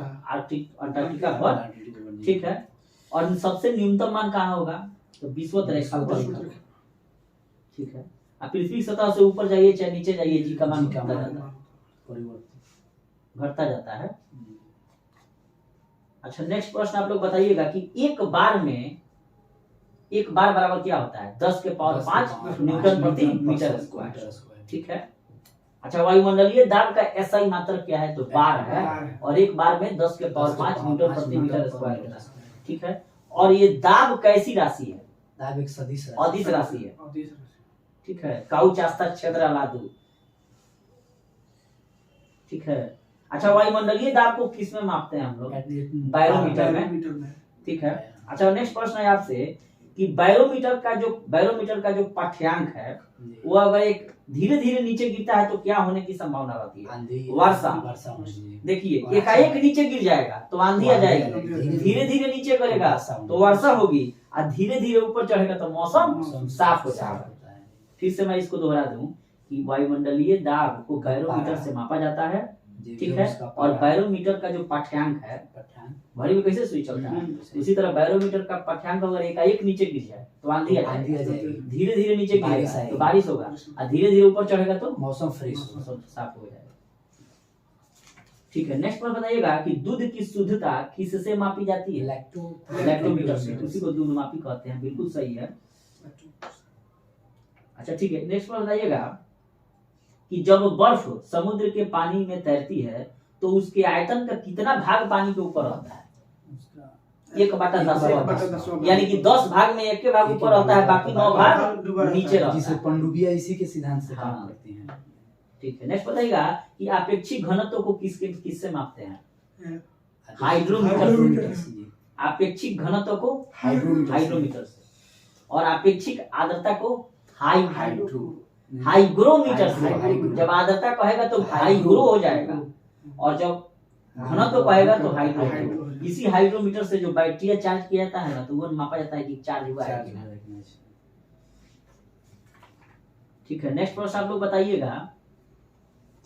अंटार्कटिका पर। ठीक है। और सबसे न्यूनतम मान कहाँ होगा? तो विषुवत रेखा पर। ठीक है। अब पृथ्वी की सतह से ऊपर जाइए चाहे नीचे जाइए, जी का मान घटता जाता है। अच्छा, नेक्स्ट प्रश्न आप लोग बताइएगा कि एक बार बराबर क्या होता है? 10 के पावर 5 न्यूटन प्रति मीटर स्क्वायर। ठीक है। अच्छा, वायुमंडलीय दाब का एसआई मात्रक क्या है? तो बार है। और एक बार में 10 के पावर 5 न्यूटन प्रति मीटर स्क्वायर होता है। ठीक है। और ये दाब कैसी राशि है? दाब एक सदिश राशि है। ठीक है। काउच आस्था क्षेत्र लादू। ठीक है। अच्छा, वायुमंडलीय दाब को किस में मापते हैं हम लोग? बैरोमीटर में। ठीक है। अच्छा, नेक्स्ट प्रश्न है आपसे कि बैरोमीटर का जो पाठ्यांक है वो अगर एक धीरे धीरे नीचे गिरता है तो क्या होने की संभावना रहती है? वर्षा। देखिए, एकाएक नीचे गिर जाएगा तो आंधी आ जाएगी, धीरे धीरे नीचे करेगा तो वर्षा होगी, और धीरे धीरे ऊपर चढ़ेगा तो मौसम साफ हो जाएगा। फिर से मैं इसको दोहरा दूं कि वायुमंडलीय दाब को बैरोमीटर से मापा जाता है। ठीक है। और बैरोमीटर का जो पाठ्यांक है, घड़ी में कैसे सुई चलता है, उसी तरह बैरोमीटर का पाठ्यांक अगर एकाएक नीचे गिर जाए तो आंधी आ जाएगी, धीरे धीरे नीचे गिरेगा तो बारिश होगा, और धीरे धीरे ऊपर चढ़ेगा तो मौसम साफ हो जाएगा। ठीक है। नेक्स्ट पर बताइएगा कि दूध की शुद्धता किससे मापी जाती है? लैक्टोमीटर से। उसी को दूध मापी कहते हैं। बिल्कुल सही है। अच्छा, ठीक है। नेक्स्ट पर बताइएगा कि जब बर्फ समुद्र के पानी में तैरती है तो उसके आयतन का कितना भाग पानी के ऊपर रहता है? 1/10। यानी कि 10 भाग में 1 भाग ऊपर रहता है, बाकी 9 भाग नीचे रहता है। जिसे पनडुब्बियां इसी के सिद्धांत से काम करती हैं। ठीक है। नेक्स्ट बताइएगा कि आपेक्षिक घनत्व को किससे मापते हैं? हाइड्रोमीटर से। आपेक्षिक घनत्व को हाइड्रोमीटर से, और आपेक्षिक आर्द्रता को हाइग्रोमीटर से। जब आर्द्रता कहेगा तो हाइग्रो हो जाएगा, और जब घनत्व कहेगा तो हाइड्रो। इसी हाइड्रोमीटर से जो बैटरी चार्ज किया जाता है ना, तो वो मापा जाता है कि चार्ज हुआ है कि नहीं। ठीक है। नेक्स्ट प्रश्न आप लोग बताइएगा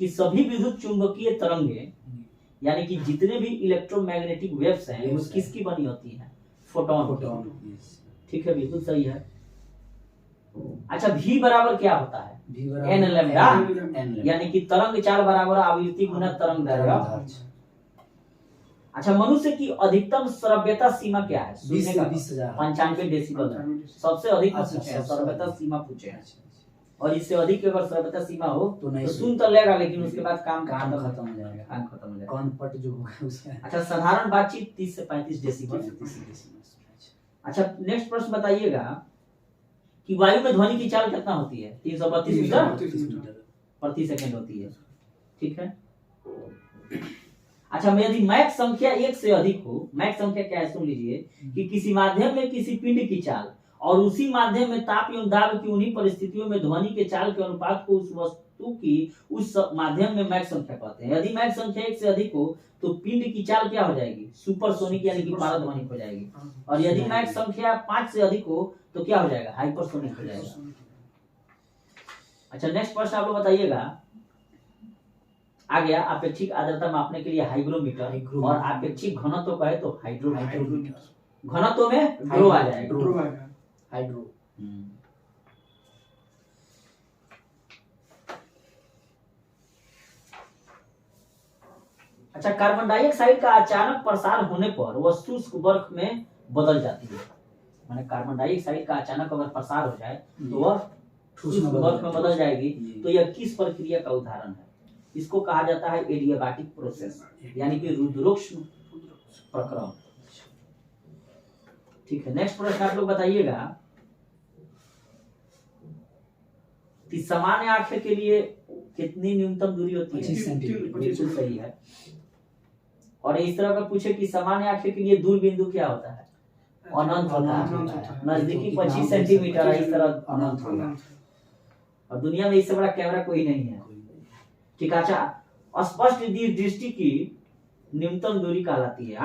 कि सभी विद्युत चुंबकीय तरंगे, यानी कि जितने भी इलेक्ट्रोमैग्नेटिक वेव्स हैं, वो किसकी बनी होती हैं? फोटोन। ठीक है, बिल्कुल सही है। अच्छा, V बराबर क्या होता है? n लैम्डा, यानी कि तरंग चाल बराबर आवृत्ति गुना तरंग दैर्घ्य। अच्छा, मनुष्य की अधिकतम श्रव्यता सीमा क्या है? 95 डेसिबल है। सबसे अधिक श्रव्यता सीमा पूछे हैं, और इससे अधिक अगर श्रव्यता सीमा हो तो सुन तो लेगा, लेकिन उसके बाद काम खत्म हो जाएगा। कॉनपट जो होगा उसका। अच्छा, साधारण बातचीत 30 से 35 डेसिबल। अच्छा, नेक्स्ट प्रश्न बताइएगा कि वायु में ध्वनि की चाल कितना होती है? 332 मीटर प्रति सेकंड होती है। ठीक है। अच्छा, यदि मैक संख्या 1 से अधिक हो, मैक संख्या क्या है सुन लीजिए, कि किसी माध्यम में किसी पिंड की चाल और उसी माध्यम में ताप एवं दाब की उन्हीं परिस्थितियों में ध्वनि के चाल के अनुपात को उस वस्तु की उस माध्यम में मैक संख्या कहते हैं। यदि मैक संख्या 1 से अधिक हो तो पिंड की चाल क्या हो जाएगी? सुपरसोनिक, यानी कि पारध्वनिक हो जाएगी। और यदि मैक संख्या 5 से अधिक हो तो क्या हो जाएगा, हाइपरसोनिक हो जाएगा। अच्छा नेक्स्ट प्रश्न आप लोग बताइएगा, आ गया अपेक्षिक आर्द्रता मापने के लिए हाइग्रोमीटर, और अपेक्षिक घनत्व कहे तो हाइड्रोमीटर। घनत्व में ड्रो आ जाएगा, हाइड्रो। अच्छा कार्बन डाइऑक्साइड का अचानक प्रसार होने पर वह शुष्क बर्फ में बदल जाती है। माने कार्बन डाइऑक्साइड का अचानक अगर प्रसार हो जाए तो वह शुष्क बर्फ में बदल जाएगी। तो यह किस प्रक्रिया का उदाहरण है? इसको कहा जाता है एडियाबैटिक प्रोसेस, यानी कि रुद्रोक्ष प्रक्रम। ठीक है, नेक्स्ट प्रश्न आप लोग बताइएगा कि सामान्य आंख के लिए कितनी न्यूनतम दूरी होती है? 25 सेंटीमीटर। बिल्कुल सही है। और इस तरह का पूछे कि सामान्य आंख के लिए दूर बिंदु क्या होता है? अनंत होता है। नजदीकी 25 सेंटीमीटर है, इस तरह अनंत होगा। और दुनिया में इससे बड़ा कैमरा कोई नहीं है। ठीक है। अच्छा स्पष्ट दृष्टि की न्यूनतम दूरी कहलाती है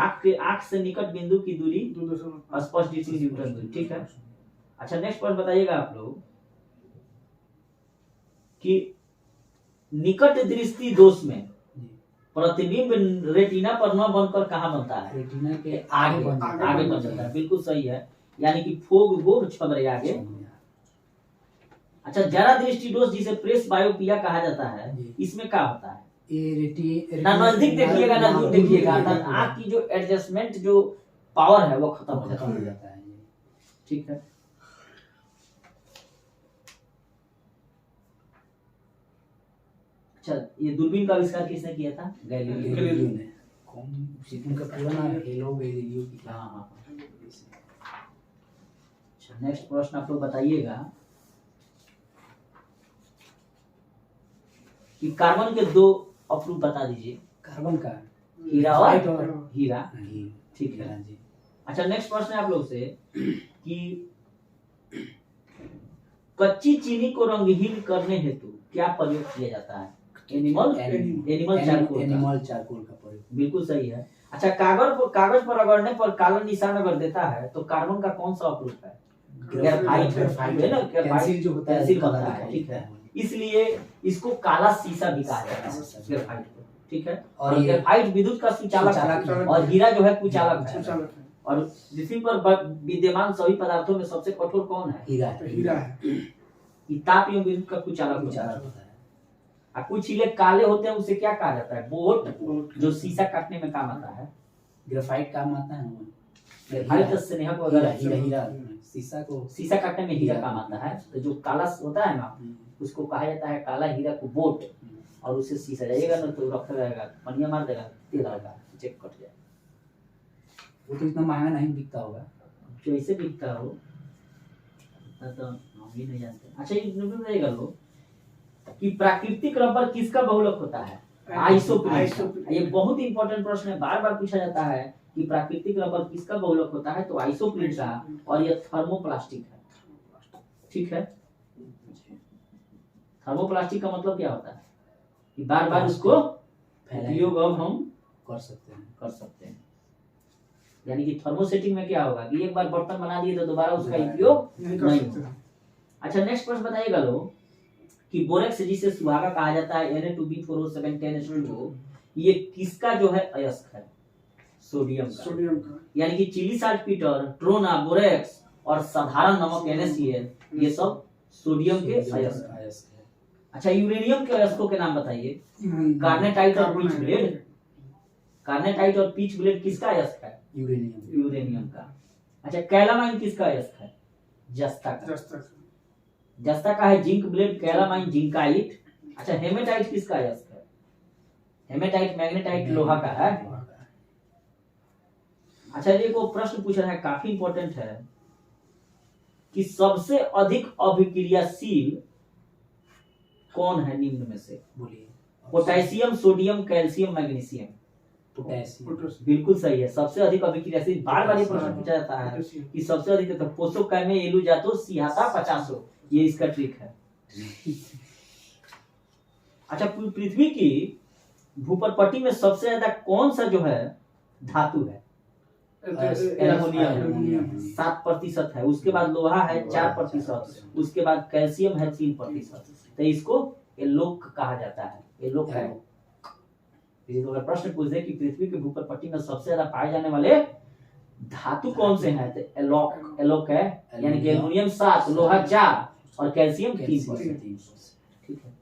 आंख से निकट बिंदु की दूरी स्पष्ट दृष्टि की न्यूनतम दूरी। ठीक है। अच्छा नेक्स्ट प्रश्न बताइएगा आप लोग कि निकट दृष्टि दोष में प्रतिबिंब रेटिना पर न बनकर कहाँ बनता है? रेटिना के आगे बन जाता है। बिल्कुल सही है, यानी कि फोग गोग छबरे आगे। अच्छा जरा दृष्टि दोष जिसे प्रेस बायोपिया कहा जाता है, इसमें क्या होता है? ना नजदीक देखिएगा ना दूर देखिएगा, आंख की जो एडजस्टमेंट जो पावर है वो खत्म हो जाता है। ठीक है। अच्छा ये दूरबीन का आविष्कार किसने किया था? गैलीलियो ने। उनका पूरा नाम हेलो गैलीलियो की। हाँ। अच्छा नेक्स्ट प्रश्न आप लोग बताइएगा कि कार्बन के दो अप्रूप बता दीजिए। कार्बन का हीरा और हीरा। ठीक है जी। अच्छा नेक्स्ट प्रश्न है आप लोग से कि कच्ची चीनी को रंगहीन करने हेतु क्या प्रयोग किया जाता है? एनिमल चारकोल का प्रयोग। बिल्कुल सही है। अच्छा कागज पर रगड़ने पर काला निशान अगर देता है तो कार्बन का कौन सा अप्रूप है? ग्रेफाइट है ना, ग्रेफाइट जो होता है। ठीक है, इसलिए इसको काला शीशा भी कहा जाता है ग्रेफाइट को। ठीक है। और ग्रेफाइट विद्युत का सुचालक है और हीरा जो है कुचालक है। और पृथ्वी पर विद्यमान सभी पदार्थों में सबसे कठोर कौन है? हीरा है। ताप एवं विद्युत का कुचालक होता है। कुछ हीरे काले होते हैं, उसे क्या कहा जाता है? बोट, जो शीशा काटने में काम आता है। ग्रेफाइट काम आता है। ग्रेफाइट स्नेहक वगैरह हीरा शीशा काटने में हीरा काम आता है। तो जो काला होता है ना, उसको कहा जाता है काला हीरा को बोट। और उसे शीशा जाइएगा ना तो रखा रहेगा, पनिया मार देगा, तेल आएगा, चेक कट जाए। वो तो इतना महंगा नहीं बिकता होगा, जो ऐसे बिकता हो तो हम भी नहीं जानते। अच्छा ये बताइएगा लोग कि प्राकृतिक रबर किसका बहुलक होता है? आइसोप्रीन। ये बहुत इंपॉर्टेंट प्रश्न है, बार बार पूछा जाता है कि प्राकृतिक रबर किसका बहुलक होता है? तो आइसोप्रीन का। और ये थर्मोप्लास्टिक है। ठीक है। थर्मोप्लास्टिक का मतलब क्या होता है? कि बार बार उसको उपयोग अब हम कर सकते हैं। यानी कि थर्मोसेटिंग में क्या होगा कि एक बार बर्तन बना दिए तो दोबारा उसका उपयोग नहीं होगा। अच्छा नेक्स्ट प्रश्न बताइएगा लोग कि बोरेक्स जिसे सुहागा कहा जाता है Na2B4O710H2O, ये किसका जो है अयस्क है? सोडियम का। यानी कि चिली साल्टपीटर, ट्रोना, बोरेक्स और साधारण नमक NaCl ये सब सोडियम के अयस्क है। अच्छा यूरेनियम के अयस्कों के नाम बताइए। कार्नेटाइट और पीच ब्लेड। कार्नेटाइट और पीच ब्लेड किसका अयस्क है? यूरेनियम का। अच्छा कैलामाइन किसका अयस्क है? जस्ता का है जिंक ब्लेड, कैलामाइन जिंकाइट। अच्छा हेमेटाइट किसका अयस्क है? हेमेटाइट मैग्नेटाइट लोहा का है। अच्छा ये को प्रश्न पूछ रहा है, काफी इंपॉर्टेंट है कि सबसे अधिक अभिक्रियाशील कौन है निम्न में से? बोलिए। Potassium, sodium, calcium, magnesium. Potassium. बिल्कुल सही है, सबसे अधिक अभिक्रियाशील। बार बार ये प्रश्न पूछा जाता है कि सबसे अधिक तो पोसो कैमे एलू जातो सिहाता 50, ये इसका ट्रिक है। अच्छा पृथ्वी की भूपटपट्टी में सबसे ज्यादा कौन सा जो है धातु है? एल्युमिनियम 7% है, उसके बाद लोहा है 4%, उसके बाद कैल्शियम है 3%। तो इसको एलोक कहा जाता है। एलोक है। तो अगर प्रश्न पूछ दे कि पृथ्वी के भूपर पट्टी में सबसे ज्यादा पाए जाने वाले धातु कौन से हैं, तो एलोक एलोक है, यानी कि एल्युमिनियम 7, लोहा 4 और कैल्शियम 3%। ठीक है।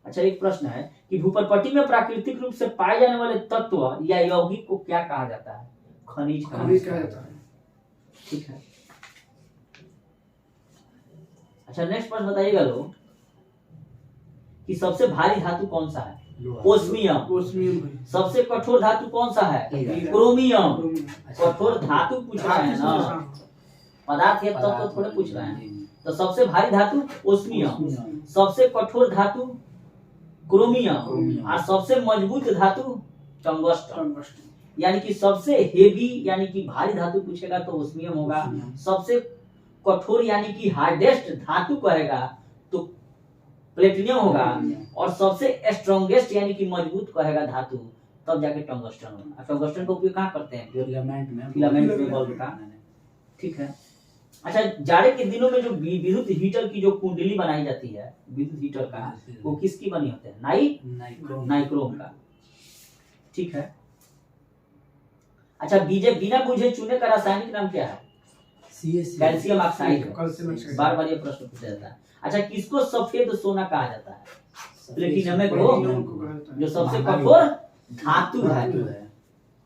अच्छा, एक प्रश्न है कि भूपर पट्टी में प्राकृतिक रूप से पाए जाने वाले तत्व या यौगिक को क्या कहा जाता है? खनिज कहा जाता है। ठीक है। अच्छा, नेक्स्ट प्रश्न बताइएगा लोग कि सबसे भारी धातु कौन सा है? ओस्मियम। सबसे कठोर धातु कौन सा है? क्रोमियम। कठोर धातु पूछ रहे हैं ना, पदार्थ या तत्व थोड़े पूछ रहे हैं। तो सबसे भारी धातु ओस्मियम, सबसे कठोर धातु क्रोमियम और सबसे मजबूत धातु टंगस्टन। यानी कि सबसे हेवी यानी कि भारी धातु पूछेगा तो ओस्मियम होगा, सबसे कठोर यानी कि हार्डेस्ट धातु कहेगा तो प्लेटिनियम होगा, और सबसे स्ट्रॉन्गेस्ट यानी कि मजबूत कहेगा धातु तब जाके टंगस्टन होगा। टंगस्टन का उपयोग कहाँ करते हैं? फिलामेंट में बल्ब का। ठीक है। अच्छा, जाड़े के दिनों में जो विद्युत हीटर की जो कुंडली बनाई जाती है विद्युत हीटर का, वो किसकी बनी होते हैं? नाइक्रोम का। ठीक है। अच्छा, बिना बुझे चूने का रासायनिक नाम क्या है? Calcium oxide. बार बार ये प्रश्न पूछा जाता है। अच्छा, किसको सफेद सोना कहा जाता है? प्लेटिनम को, जो सबसे कठोर धातु है,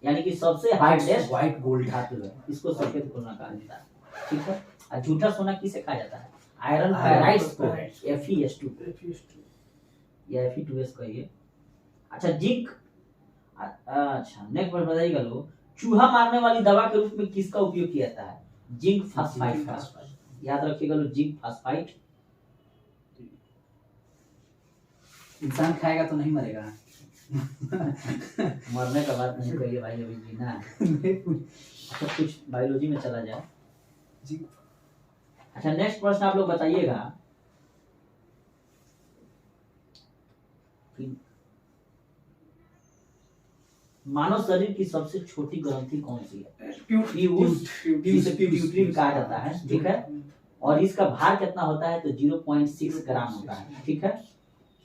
यानी कि सबसे हार्डेस्ट व्हाइट गोल्ड धातु है, इसको सफेद सोना कहा जाता है। ठीक है। और झूठा सोना किसे कहा जाता है? आयरन फेराइट्स को, Fe2 या Fe2S कहिए। अच्छा, जिंक। अच्छा, नेक्स्ट बार बताइएगा लोग, चूहा मारने वाली दवा के रूप में किसका उपयोग किया जाता है? जिंक फास्फाइड का। याद रखिएगा लोग, जिंक फास्फाइड। इंसान खाएगा तो नहीं मरेगा। मरने का बात नहीं करिए भाई, अभी जीना है। अच्छा, कुछ बायोलॉजी में चला जाए। अच्छा, नेक्स्ट प्रश्न आप लोग बताइएगा, मानव शरीर की सबसे छोटी ग्रंथि कौन सी है? जिसे पिट्यूटरी कहा जाता है। ठीक है। और इसका भार कितना होता है? तो 0.6 ग्राम होता है। ठीक है।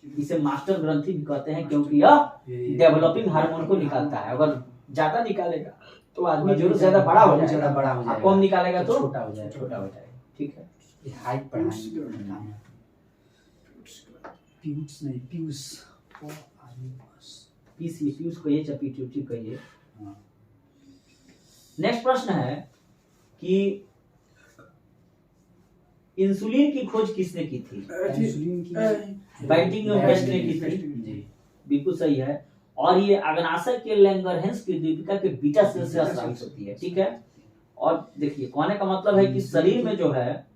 इसे मास्टर ग्रंथि भी कहते हैं क्योंकि यह डेवलपिंग हार्मोन को निकालता है। अगर ज्यादा निकालेगा तो आदमी जरूर ज्यादा बड़ा हो जाएगा, कम निकालेगा तो छोटा हो जाएगा। ठीक है। हाइट पीयूष कहिए चाहे पिट्यूटरी कहिए। नेक्स्ट प्रश्न है कि इंसुलिन की खोज किसने की थी? बेंटिंग ने की थी। बिल्कुल सही है। और ये अग्नाशय के लैंगरहैंस की दीपिका के बीटा सेल से स्रावित होती है। ठीक है। और देखिए, कहने का मतलब है कि शरीर में जो है,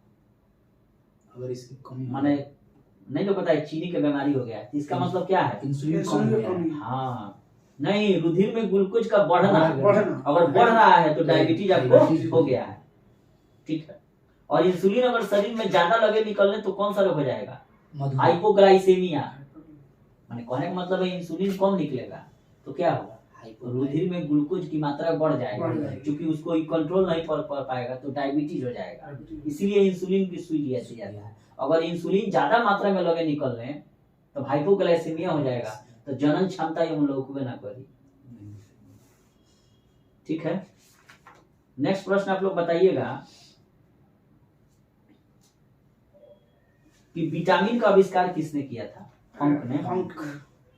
अगर इसकी कमी माने नहीं तो पता है चीनी की बीमारी हो गया, इसका मतलब क्या है? इंसुलिन कम हो गया है। हाँ, नहीं, रुधिर में ग्लूकोज का बढ़ना, अगर बढ़ रहा है तो डायबिटीज आपको हो गया है। ठीक है। और इंसुलिन अगर शरीर में ज्यादा लगे निकलने तो कौन सा रोग हो जाएगा? हाइपोग्लाइसेमिया। माने कहने का मतलब है इंसुलिन कम निकलेगा तो क्या होगा? रुधिर में ग्लूकोज की मात्रा बढ़ जाएगा, क्योंकि उसको कंट्रोल नहीं कर पाएगा तो डायबिटीज हो जाएगा। इसीलिए इंसुलिन की सुई लिया जाता है। अगर इंसुलिन ज्यादा मात्रा में लगे निकलने तो हाइपोग्लाइसेमिया हो जाएगा, तो जनन क्षमता ये उन लोगों को ना करी। ठीक है। नेक्स्ट प्रश्न आप लोग बताइएगा कि विटामिन का आविष्कार किसने किया था? फंक ने।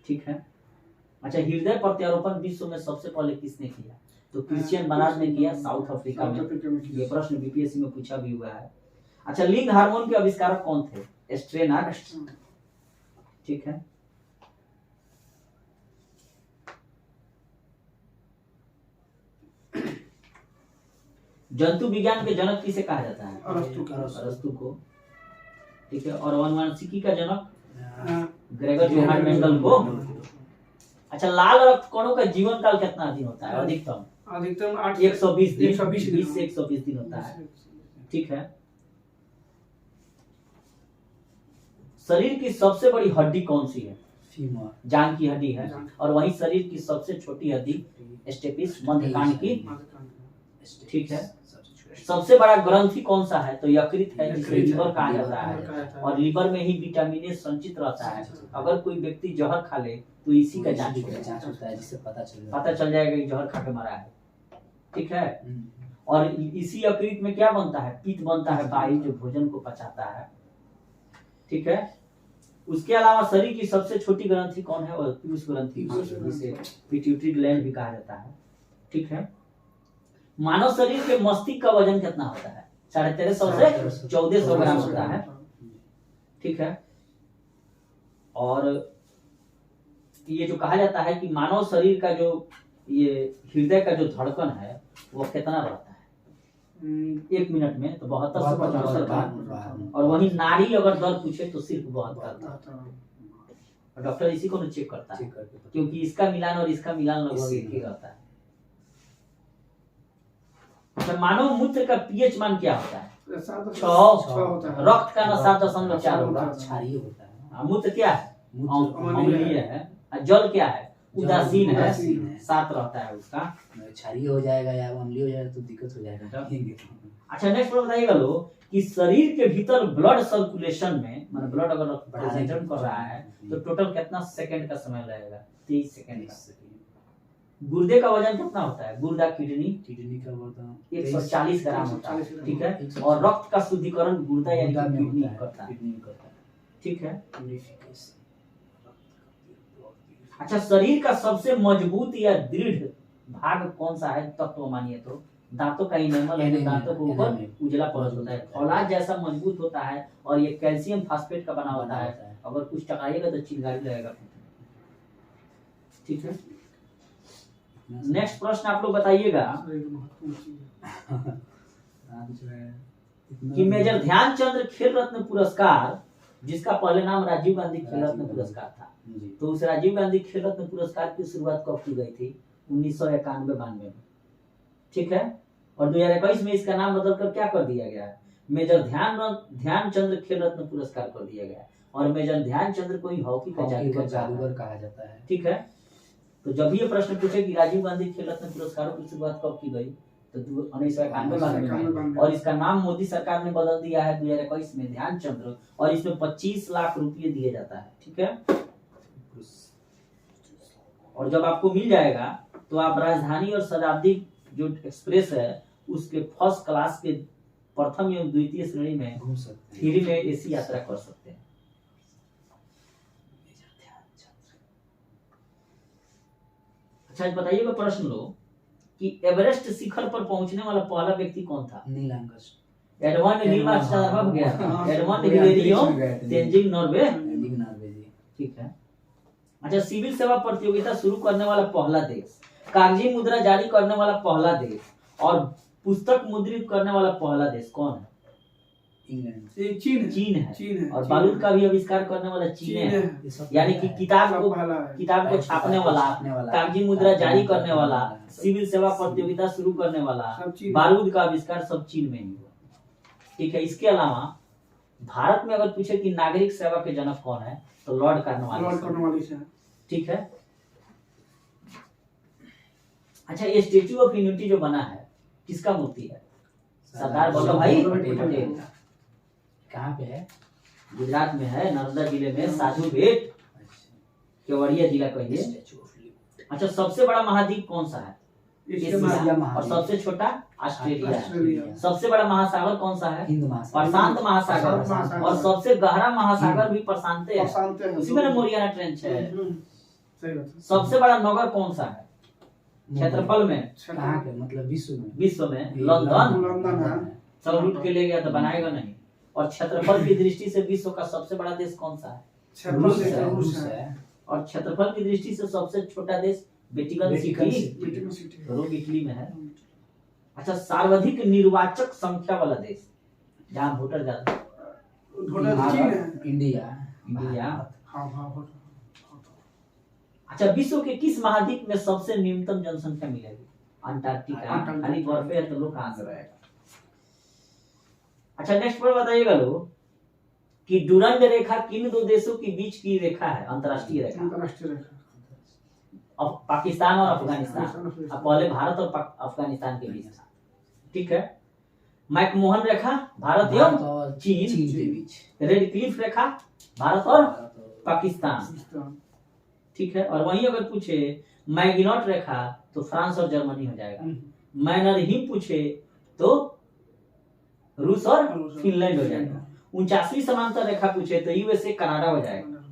ठीक है। अच्छा, हृदय प्रत्यारोपण विश्व में सबसे पहले किसने किया? तो क्रिश्चियन बनार्ड ने किया, साउथ अफ्रीका में। ये प्रश्न बीपीएससी में पूछा भी हुआ है। अच्छा, लिंग हार्मोन के आविष्कारक कौन थे? एस्ट्रेनर। ठीक है। जंतु विज्ञान के जनक किसे कहा जाता है? अरस्तु को। ठीक है। और अनुवांशिकी का जनक ग्रेगर जोहान मेंडल को। अच्छा, लाल रक्त कणों का जीवन काल कितना दिन होता है? अधिकतम 120 दिन, 20 से 120 दिन होता है। ठीक है। शरीर की सबसे बड़ी हड्डी कौन सी है? जांघ की हड्डी है। और वही शरीर की सबसे छोटी हड्डी स्टेपिस मध्यकान की ठीक है। सबसे बड़ा ग्रंथि कौन सा है? तो यकृत है, जिसे यकृत लीवर है, कहा लीवर जाता कहा है। जाता है। और लीवर में ही विटामिन ए संचित रहता है। अगर कोई व्यक्ति जहर खा ले तो इसी का जांच होता है, जिससे पता चल जाएगा कि जहर खा के मरा है। ठीक है। और इसी यकृत में क्या बनता है? पित्त बनता है, वायु जो भोजन को पचाता है। ठीक है। उसके अलावा शरीर की सबसे छोटी ग्रंथि कौन है? और पीयूष ग्रंथि, जिसे पिट्यूटरी ग्लैंड भी कहा जाता है। ठीक है। मानव शरीर के मस्तिष्क का वजन कितना होता है? 1350 से 1400 ग्राम होता है। ठीक है। और ये जो कहा जाता है कि मानव शरीर का जो ये हृदय का जो धड़कन है वो कितना रहता है 1 मिनट में? तो 72 से 75 बार। और वहीं नारी अगर दर पूछे तो सिर्फ 72। डॉक्टर इसी को न चेक करता है, क्योंकि इसका मिलान और इसका मिलान लगभग एक ही रहता है। अच्छा, मानव मूत्र का पीएच मान क्या होता है? 6 होता है। रक्त का 7.4 होगा। क्षारीय होता है। मूत्र क्या है? अम्लीय है। जल क्या है? उदासीन है, 7 रहता है उसका। क्षारीय हो जाएगा या अम्लीय हो जाएगा तो दिक्कत हो जाएगा। अच्छा, नेक्स्ट प्रश्न बताइएगा लोग कि शरीर के भीतर ब्लड सर्कुलेशन में, मतलब ब्लड अगर प्रेजेंट कर रहा है तो टोटल कितना सेकंड का समय लगेगा? 23 सेकंड का। गुर्दे का वजन कितना होता है? गुर्दा किडनी का वजन 140 ग्राम होता है। ठीक है। और रक्त का शुद्धिकरण गुर्दा यानी किडनी करता है। ठीक है। अच्छा, शरीर का सबसे मजबूत या दृढ़ भाग कौन सा है? तत्व मानिए तो दांतों का इनेमल है, दांतों के ऊपर उजला परत होता है, फौलाद जैसा मजबूत होता है और ये कैल्शियम फास्फेट का बना होता है। अगर कुछ टकराइएगा तो चिंगारी लगेगा। ठीक है। नेक्स्ट प्रश्न आप लोग बताइएगा कि मेजर ध्यानचंद खेल रत्न पुरस्कार, जिसका पहले नाम राजीव गांधी खेल रत्न पुरस्कार था, तो उस राजीव गांधी खेल रत्न पुरस्कार की शुरुआत कब की गई थी? 1991-92 में। ठीक है। और 2021 में इसका नाम बदलकर क्या कर दिया गया है? मेजर ध्यानचंद खेल रत्न पुरस्कार कर दिया गया है। और मेजर ध्यानचंद को ही हॉकी का जादूगर कहा जाता है। ठीक है। तो जब ये प्रश्न पूछे कि राजीव गांधी खेल रत्न पुरस्कारों की शुरुआत कब की गई, तो 1991 में। और इसका नाम मोदी सरकार ने बदल दिया है 2021 में ध्यानचंद, और इसमें 25 लाख रुपये दिए जाता है। ठीक है। और जब आपको मिल जाएगा तो आप राजधानी और शताब्दी जो एक्सप्रेस है उसके फर्स्ट क्लास के प्रथम एवं द्वितीय श्रेणी में घूम सकते हैं, फ्री में एसी यात्रा कर सकते हैं। अच्छा, बताइएगा प्रश्न लो कि एवरेस्ट शिखर पर पहुंचने वाला पहला व्यक्ति कौन था? Neil Armstrong. Edmund Neil Armstrong गया था। Edmund Hillary Tenzing Norgay. ठीक है। अच्छा, सिविल सेवा प्रतियोगिता शुरू करने वाला पहला देश, कागजी मुद्रा जारी करने वाला पहला देश और पुस्तक मुद्रित करने वाला पहला देश कौन है? इंग्लैंड। चीन है। और बारूद का भी आविष्कार करने वाला चीन है। यानी कि किताब को छापने वाला, कागजी मुद्रा जारी करने वाला, सिविल सेवा प्रतियोगिता शुरू करने वाला, बारूद का आविष्कार सब चीन में ही हुआ। ठीक है। इसके अलावा भारत में अगर पूछे कि नागरिक सेवा के जनक कौन है, तो लॉर्ड कॉर्नवालिस। ठीक है। अच्छा, ये स्टेच्यू ऑफ यूनिटी जो बना है किसका मूर्ति है? सरदार वल्लभ भाई पटेल। कहाँ पे है? गुजरात में है, नर्मदा जिले में, साधु बेट, केवड़िया जिला कहिए। अच्छा, सबसे बड़ा महाद्वीप कौन सा है? एशिया। और सबसे छोटा ऑस्ट्रेलिया। सबसे बड़ा महासागर कौन सा है? हिंद महासागर। प्रशांत महासागर। और सबसे गहरा महासागर भी प्रशांत है, उसी में मोरियाना ट्रेंच है। सबसे बड़ा नगर कौन सा है क्षेत्रफल में? कहाँ के? मतलब विश्व में लंदन है। सब लूट के ले गया तो बनाएगा नहीं। और क्षेत्रफल की दृष्टि से विश्व का सबसे बड़ा देश कौन सा है? रूस है। और क्षेत्रफल की दृष्टि से सबसे छोटा देश वेटिकन सिटी, रोम इटली में है। अच्छा, सर्वाधिक निर्वाचक संख्या वाला देश जहाँ वोटर ज्यादा? इंडिया। अच्छा, विश्व के किस महाद्वीप में सबसे न्यूनतम जनसंख्या मिलेगी? अंटार्कटिका। यानी बर्फ है तो लोग कहाँ से रहेगा? अच्छा, नेक्स्ट पर बताइएगा लोग कि डुरंड रेखा किन दो देशों के बीच की रेखा है? अंतरराष्ट्रीय रेखा। पाकिस्तान और अफगानिस्तान। अब पहले भारत और अफगानिस्तान के बीच था। ठीक है। मैकमोहन रेखा भारत भारत एवं और चीन। चीन के बीच। रेड क्लिफ रेखा भारत और भारत और पाकिस्तान, ठीक है। और वहीं अगर पूछे मैगिनॉट रेखा तो फ्रांस और जर्मनी हो जाएगा। मैनरहिम पूछे तो रूस और फिनलैंड हो जाएगा। 49वीं समांतर रेखा पूछे तो यूएसए कनाडा हो जाएगा।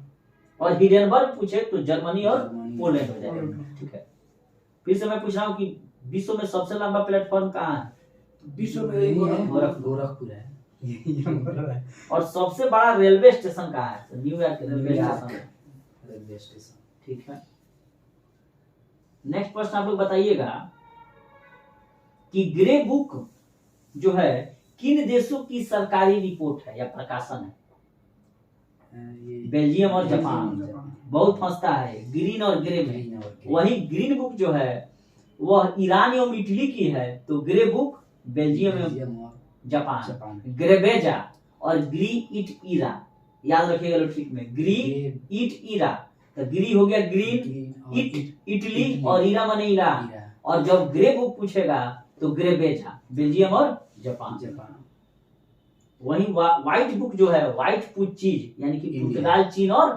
और हिडेनबर्ग पूछे तो जर्मनी और पोलैंड हो जाएगा, ठीक है। फिर से मैं पूछ रहा हूँ कि विश्व में सबसे लंबा प्लेटफॉर्म कहाँ है? विश्व में यही है, गोरखपुर। गोरखपुर है। यही नंबर है। और सबसे बड़ा रेलवे स्टेशन कहाँ है? तो न्यूयॉर्क रेलवे स्टेशन है, रेलवे स्टेशन, ठीक है। नेक्स्ट प्रश्न आप लोग बताइएगा कि ग्रे बुक जो है किन देशों की सरकारी रिपोर्ट है या प्रकाशन है? ये बेल्जियम और जापान। बहुत फंसता है ग्रीन और ग्रे में। ग्रीन और ग्रे। वही ग्रीन बुक जो है वह ईरान एवं इटली की है, तो ग्रे बुक बेल्जियम एवं बेल्जियम और जापान। जापान। ग्रेबेजा और ग्री इट ईरा, याद रखिएगा लोग ठीक में। ग्री इट ईरा, तो ग्री हो गया ग्रीन, इट इटली और ईरा माने ईरान। और जब ग्रे बुक पूछेगा तो ग्रेबेजा बेल्जियम और जापान। जापान। वही व्हाइट बुक जो है व्हाइट पूछ चीज यानी कि पुर्तगाल, चीन और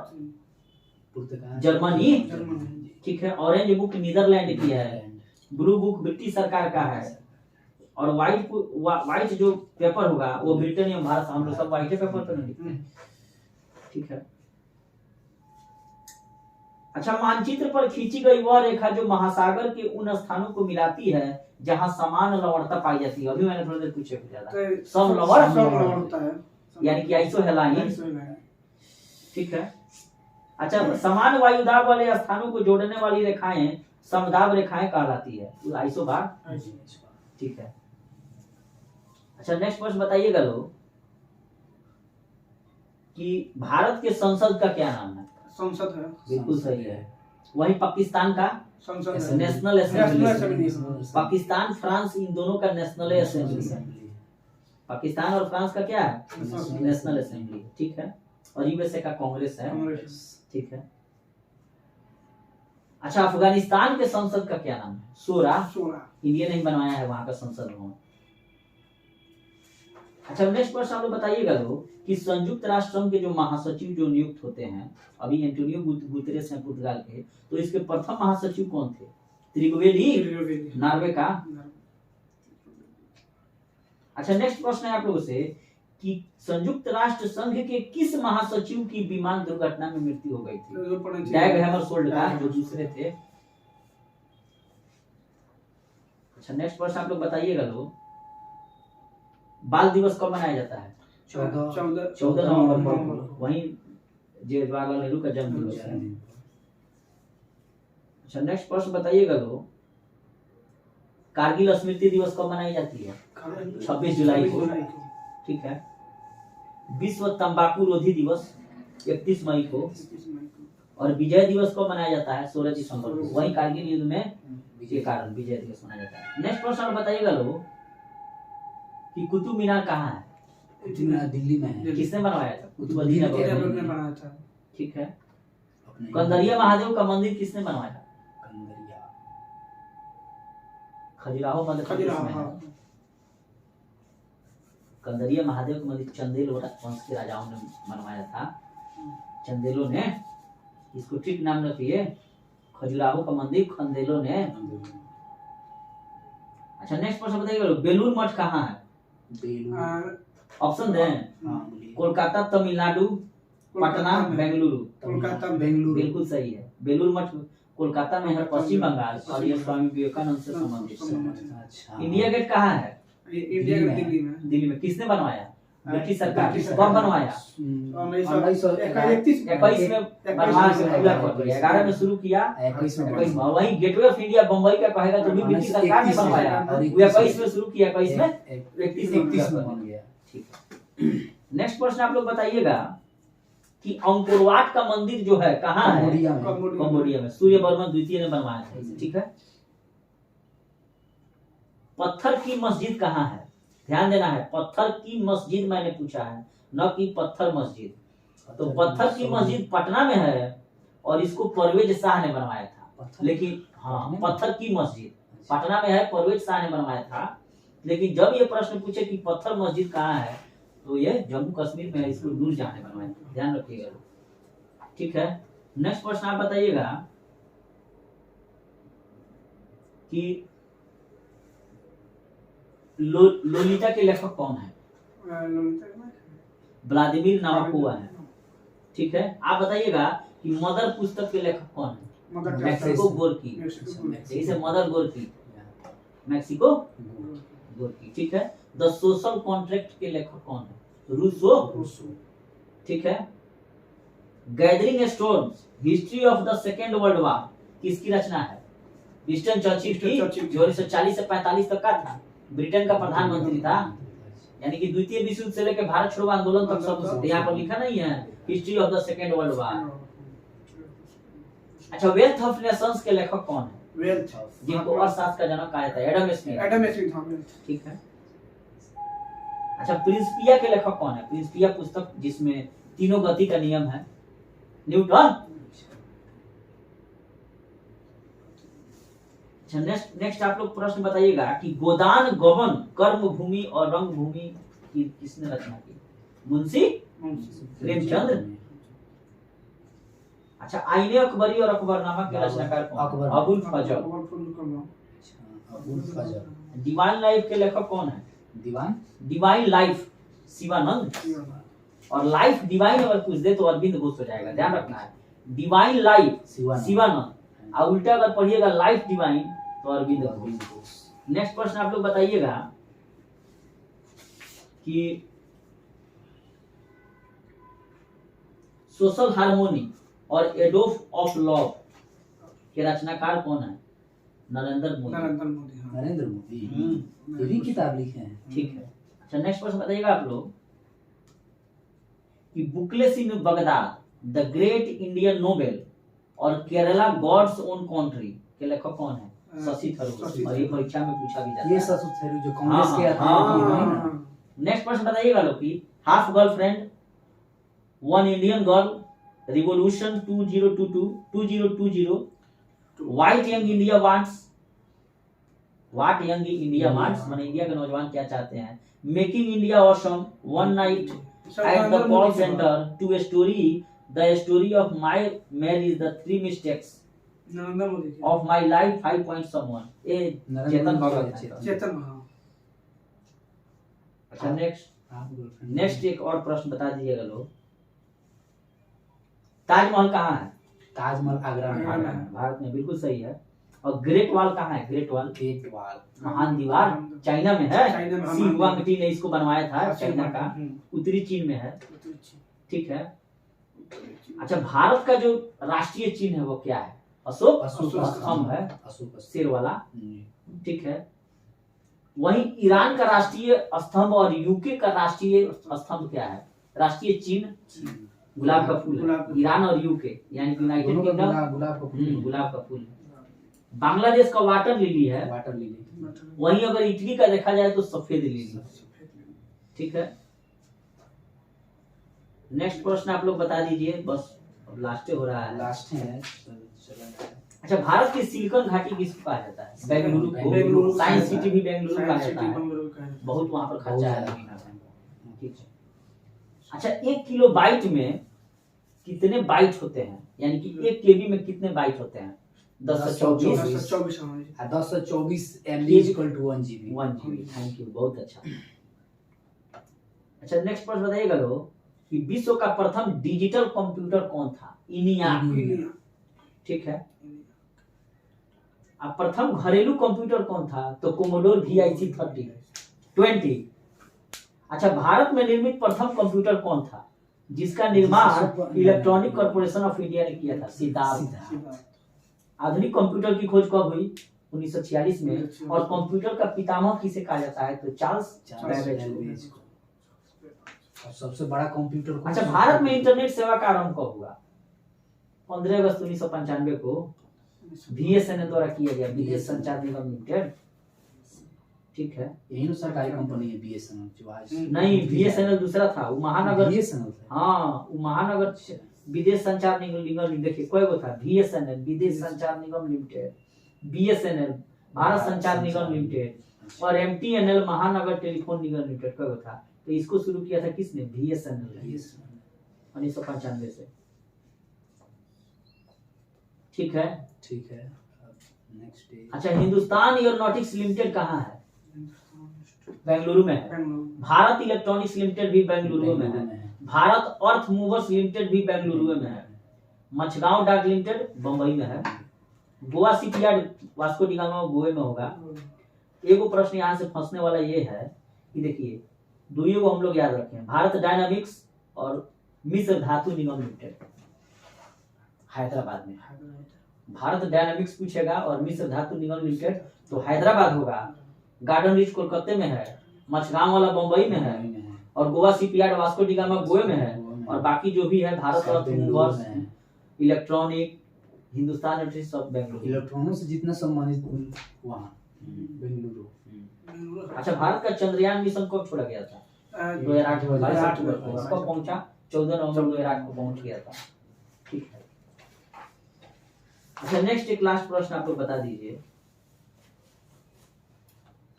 पुर्तगाल, जर्मनी, जर्मनी, ठीक है। ऑरेंज बुक नीदरलैंड की है। ब्लू बुक ब्रिटिश सरकार का है। और व्हाइट जो पेपर होगा वो ब्रिटेन या भारत, हम लोग सब व्हाइट पेपर पर लिखते हैं, ठीक है। अच्छा, मानचित्र पर खींची गई वह रेखा जो महासागर के उन स्थानों को मिलाती है जहां समान लवणता पाई जाती है। अभी मैंने थोड़ी देर पूछे सम लवण होता है, यानी कि आइसोहेलाइन, ठीक है। अच्छा, समान वायुदाब वाले स्थानों को जोड़ने वाली रेखाएं समदाब रेखाएं कहलाती है, आइसोबार, ठीक है। अच्छा, नेक्स्ट प्रश्न बताइएगा लोग कि भारत के संसद का क्या नाम है? संसद है, बिल्कुल सही है। वही पाकिस्तान का संसद है, national assembly. Assembly. Pakistan France in दोनों का नेशनल असेंबली। पाकिस्तान और फ्रांस का क्या है? नेशनल असेंबली, ठीक है। और यूएसए का कांग्रेस है, ठीक है। अच्छा, अफगानिस्तान के संसद का क्या नाम है? शोरा। इंडिया नहीं बनवाया है वहां का संसद भवन। अच्छा, नेक्स्ट प्रश्न आप लोग बताइएगा लोग कि संयुक्त राष्ट्र संघ के जो महासचिव जो नियुक्त होते हैं, अभी एंटोनियो गुतेरेस हैं पुर्तगाल के, तो इसके प्रथम महासचिव कौन थे? त्रिगवेली नॉर्वे का। अच्छा, नेक्स्ट प्रश्न है आप लोगों से कि संयुक्त राष्ट्र संघ के किस महासचिव की विमान दुर्घटना में मृत्यु हो गई थी? डैग हैमरशोल्ड का, जो दूसरे थे। अच्छा, नेक्स्ट प्रश्न आप लोग बताइएगा लोग, बाल दिवस कब मनाया जाता है? 14 नवंबर को। वहीं जवाहरलाल नेहरू का जन्म दिवस है। अच्छा, नेक्स्ट प्रश्न बताइएगा लोग, कारगिल स्मृति दिवस कब मनाई जाती है? 26 जुलाई को, ठीक है। विश्व तंबाकू रोधी दिवस 31 मई को। और विजय दिवस कब मनाया जाता है? 16 दिसंबर को। वही कारगिल युद्ध में के कारण विजय दिवस मनाया जाता है। नेक्स्ट प्रश्न बताइएगा लोग कि कुतुब मीनार कहाँ है? कुतुब मीनार दिल्ली में है। किसने बनवाया था? कुतुबुद्दीन ऐबक ने बनाया था, ठीक है। कंदरिया महादेव का मंदिर किसने बनवाया? खजुराहो मध्य प्रदेश में है। कंदरिया महादेव का मंदिर चंदेल वंश के राजाओं ने बनवाया था। चंदेलों ने, इसको ठीक नाम रखिए, खजुराहो का मंदिर खंदेलों ने। अच्छा, नेक्स्ट प्रश्न बताइएगा लोग, बेलूर मठ कहाँ है? ऑप्शन दें? कोलकाता, तमिलनाडु, पटना, बेंगलुरु। कोलकाता, बेंगलुरु, बिल्कुल सही है। बेलूर मठ कोलकाता में है, पश्चिम बंगाल, और ये स्वामी विवेकानंद से संबंधित है। अच्छा। इंडिया गेट कहाँ है? इंडिया गेट दिल्ली में। किसने बनवाया? ब्रिटिश सरकार। कब बनवाया? 1921 में बनवा के पूरा कर दिया। 11 में शुरू किया, 21 में। वहीं गेटवे ऑफ इंडिया बम्बई का कहेगा तो भी ब्रिटिश सरकार ने बनवाया। 21 में शुरू किया, 21 में 31 में बन गया, ठीक है। नेक्स्ट प्रश्न आप लोग बताइएगा कि अंकोरवाट का मंदिर जो है कहाँ है? कंबोडिया में। सूर्यवर्मन द्वितीय ने बनवाया था, ठीक है। पत्थर की मस्जिद कहाँ है? ध्यान देना है, पत्थर की मस्जिद मैंने पूछा है, न कि पत्थर मस्जिद। तो पत्थर की मस्जिद पटना में है और इसको परवेज शाह ने बनवाया था। लेकिन हाँ, पत्थर की मस्जिद पटना में है, परवेज शाह ने बनवाया था। लेकिन जब ये प्रश्न पूछे कि पत्थर मस्जिद कहाँ है तो ये जम्मू कश्मीर में है, इसको दूर जाने बनवाए, ध्यान रखिएगा। ठीक है, नेक्स्ट प्रश्न आप बताइएगा कि लोलिता के लेखक कौन है? व्लादिमीर नाबोकोव है। ठीक है, आप बताइएगा कि मदर पुस्तक के लेखक कौन है? मैक्सिको गोर्की, जैसे मदर गोर्की, मैक्सिको गोर्की। ठीक है, द सोशल कॉन्ट्रैक्ट के लेखक कौन है? रूसो। ठीक है, gathering stones history of the second world war किसकी रचना है? विंस्टन चर्चिल की, जो 1940 से 45 तक का था, ब्रिटेन का प्रधानमंत्री था, यानी कि द्वितीय विश्व युद्ध से लेकर भारत छोड़ो आंदोलन तक सब यहाँ पर लिखा नहीं है, history of the second world war. अच्छा, वेल्थ ऑफ नेशंस के लेखक कौन है? वेल्थ, जिनको अर्थशास्त्र का जनक कहा जाता है, एडम स्मिथ। ठीक है। अच्छा, प्रिंसिपिया के लेखक कौन है? प्रिंसिपिया पुस्तक जिसमें तीनों गति का नियम है, न्यूटन। अच्छा, नेक्स्ट आप लोग प्रश्न बताइएगा कि गोदान गबन कर्म भूमि और रंग भूमि की किसने रचना की? मुंशी प्रेमचंद्र। अच्छा, आईने अकबरी और अकबरनामा के रचनाकार कौन? अबुल फजल। डिवाइन लाइफ के लेखक कौन है? Divine life Shivanand. और लाइफ डिवाइन अगर पूछ दे तो अरविंद घोष हो जाएगा, ध्यान रखना है। डिवाइन लाइफ शिवानंद, और उल्टा अगर पढ़िएगा लाइफ डिवाइन तो अरविंद घोष। नेक्स्ट प्रश्न आप लोग बताइएगा कि सोशल हार्मोनी और एडोफ ऑफ लव के रचनाकार कौन है? नरेंद्र मोदी। ये भी किताब लिखे हैं। ठीक है। अच्छा, नेक्स्ट प्रश्न बताइएगा आप लोग कि booklets in Baghdad, the great Indian novel और केरला गॉड्स ओन कंट्री के लेखक कौन है? शशि थरूर। और ये परीक्षा में पूछा भी जाता है। ये शशि थरूर जो कांग्रेस के आते हैं। नेक्स्ट प्रश्न बताइएगा लोग कि half girlfriend, one Indian girl, revolution 2020, what young India wants, माने इंडिया के नौजवान क्या चाहते हैं, making India awesome, one night at the call centre, two story, the story of my marriage, the three mistakes of my life, 5 point someone. ये चेतन भगत है। अच्छा, next एक और प्रश्न बता दीजिएगा लोग, ताजमहल कहाँ है? ताजमहल आगरा में है। भारत में, बिल्कुल सही है। और ग्रेट वॉल कहाँ है? ग्रेट वॉल महान दीवार चाइना में है। सी हुआंगटी ने इसको बनवाया था, चाइना का, उत्तरी चीन में है। ठीक है। अच्छा, भारत का जो राष्ट्रीय चिन्ह है वो क्या है? अशोक स्तंभ है, शेर वाला। ठीक है। वहीं ईरान का राष्ट्रीय स्तंभ और यूके का राष्ट्रीय स्तंभ क्या है? राष्ट्रीय चिन्ह गुलाब का फूल है। ईरान और यूके यानी कि यूनाइटेड किंगडम गुलाब का फूल है। बांग्लादेश का वाटर लिली है। वहीं अगर इटली का देखा जाए तो सफेद लिली। ठीक है। नेक्स्ट प्रश्न आप लोग बता दीजिए, बस अब लास्ट हो रहा है। लास्ट है। अच्छा, भारत की सिलिकॉन घाटी किसको कहा जाता है? बेंगलुरु। साइंस सिटी भी बेंगलुरु कहा जाता है। बहुत वहां पर खर्चा है। ठीक है। अच्छा, 1 किलो बाइट में कितने बाइट होते हैं? यानी कि 1 केबी में कितने बाइट होते हैं? 10 से 24 MB = 1 GB। थैंक यू, बहुत अच्छा। अच्छा, नेक्स्ट प्रश्न बताइएगा लोग कि विश्व का प्रथम डिजिटल कंप्यूटर कौन था? इनियाक। ठीक है। अब प्रथम घरेलू कंप्यूटर कौन था? तो कोमोडोर VIC 3020। अच्छा, भारत में निर्मित प्रथम कंप्यूटर कौन था जिसका निर्माण इलेक्ट्रॉनिक कॉर्पोरेशन ऑफ इंडिया ने किया था? सिद्धार्थ। आधुनिक कंप्यूटर की खोज कब हुई? 1946 में। और कंप्यूटर का पितामह किसे कहा जाता है? तो चार्ल्स बेबेज को। सबसे बड़ा कंप्यूटर। अच्छा, भारत में इंटरनेट सेवा का आरंभ कब हुआ? 15 अगस्त 1995 को BSNL द्वारा किया गया, विदेश संचार निगम लिमिटेड। ठीक है। यही तो सरकारी कंपनी है BSNL जो आज नहीं, BSNL दूसरा था, वो महानगर। BSNL हाँ, वो महानगर विदेश संचार निगम। देखिए कोई वो था, BSNL विदेश संचार निगम लिमिटेड, BSNL भारत संचार निगम लिमिटेड, और MTNL महानगर टेलीफोन निगम लिमिटेड कब था? तो इसको शुरू किया था किसने? BSNL 1995 से। ठीक है। ठीक है। Next day. अच्छा, हिंदुस्तान एरोनॉटिक्स लिमिटेड कहाँ है? बेंगलुरु में है। बेंगलुरु। भारत इलेक्ट्रॉनिक्स लिमिटेड भी बेंगलुरु में है। भारत अर्थ मूवर्स लिमिटेड भी बेंगलुरु में है। मछगांव डाक लिमिटेड बंबई में है। Goa shipyard Vasco D gamma Goa में होगा। एगो प्रश्न यहाँ से फंसने वाला ये है कि देखिए दुइयों को हम लोग याद रखें, भारत डायनामिक्स और मिस्र धातु निगम लिमिटेड हैदराबाद में। भारत डायनामिक्स पूछेगा और मिस्र धातु निगम लिमिटेड तो हैदराबाद होगा। गार्डन रिच कोलकाता में है। मछगांव वाला बंबई में है और Goa shipyard Vasco D gamma Goa में है। और बाकी जो भी है भारत अर्थ मूवर्स, इलेक्ट्रॉनिक, हिंदुस्तान एरोनॉटिक्स सब बेंगलुरु। इलेक्ट्रॉनों से जितना संबंधित वहाँ बेंगलुरु। अच्छा, भारत का चंद्रयान मिशन कब छोड़ा गया था? 2008 में कब पहुंचा? 14 नवंबर 2008 को पहुंच गया था। ठीक है। अच्छा, नेक्स्ट एक लास्ट प्रश्न आप लोग बता दीजिए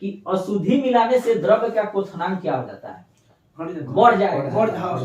कि अशुद्धि मिलाने से द्रव्य का क्वथनांक क्या हो जाता है? बढ़ जाएगा।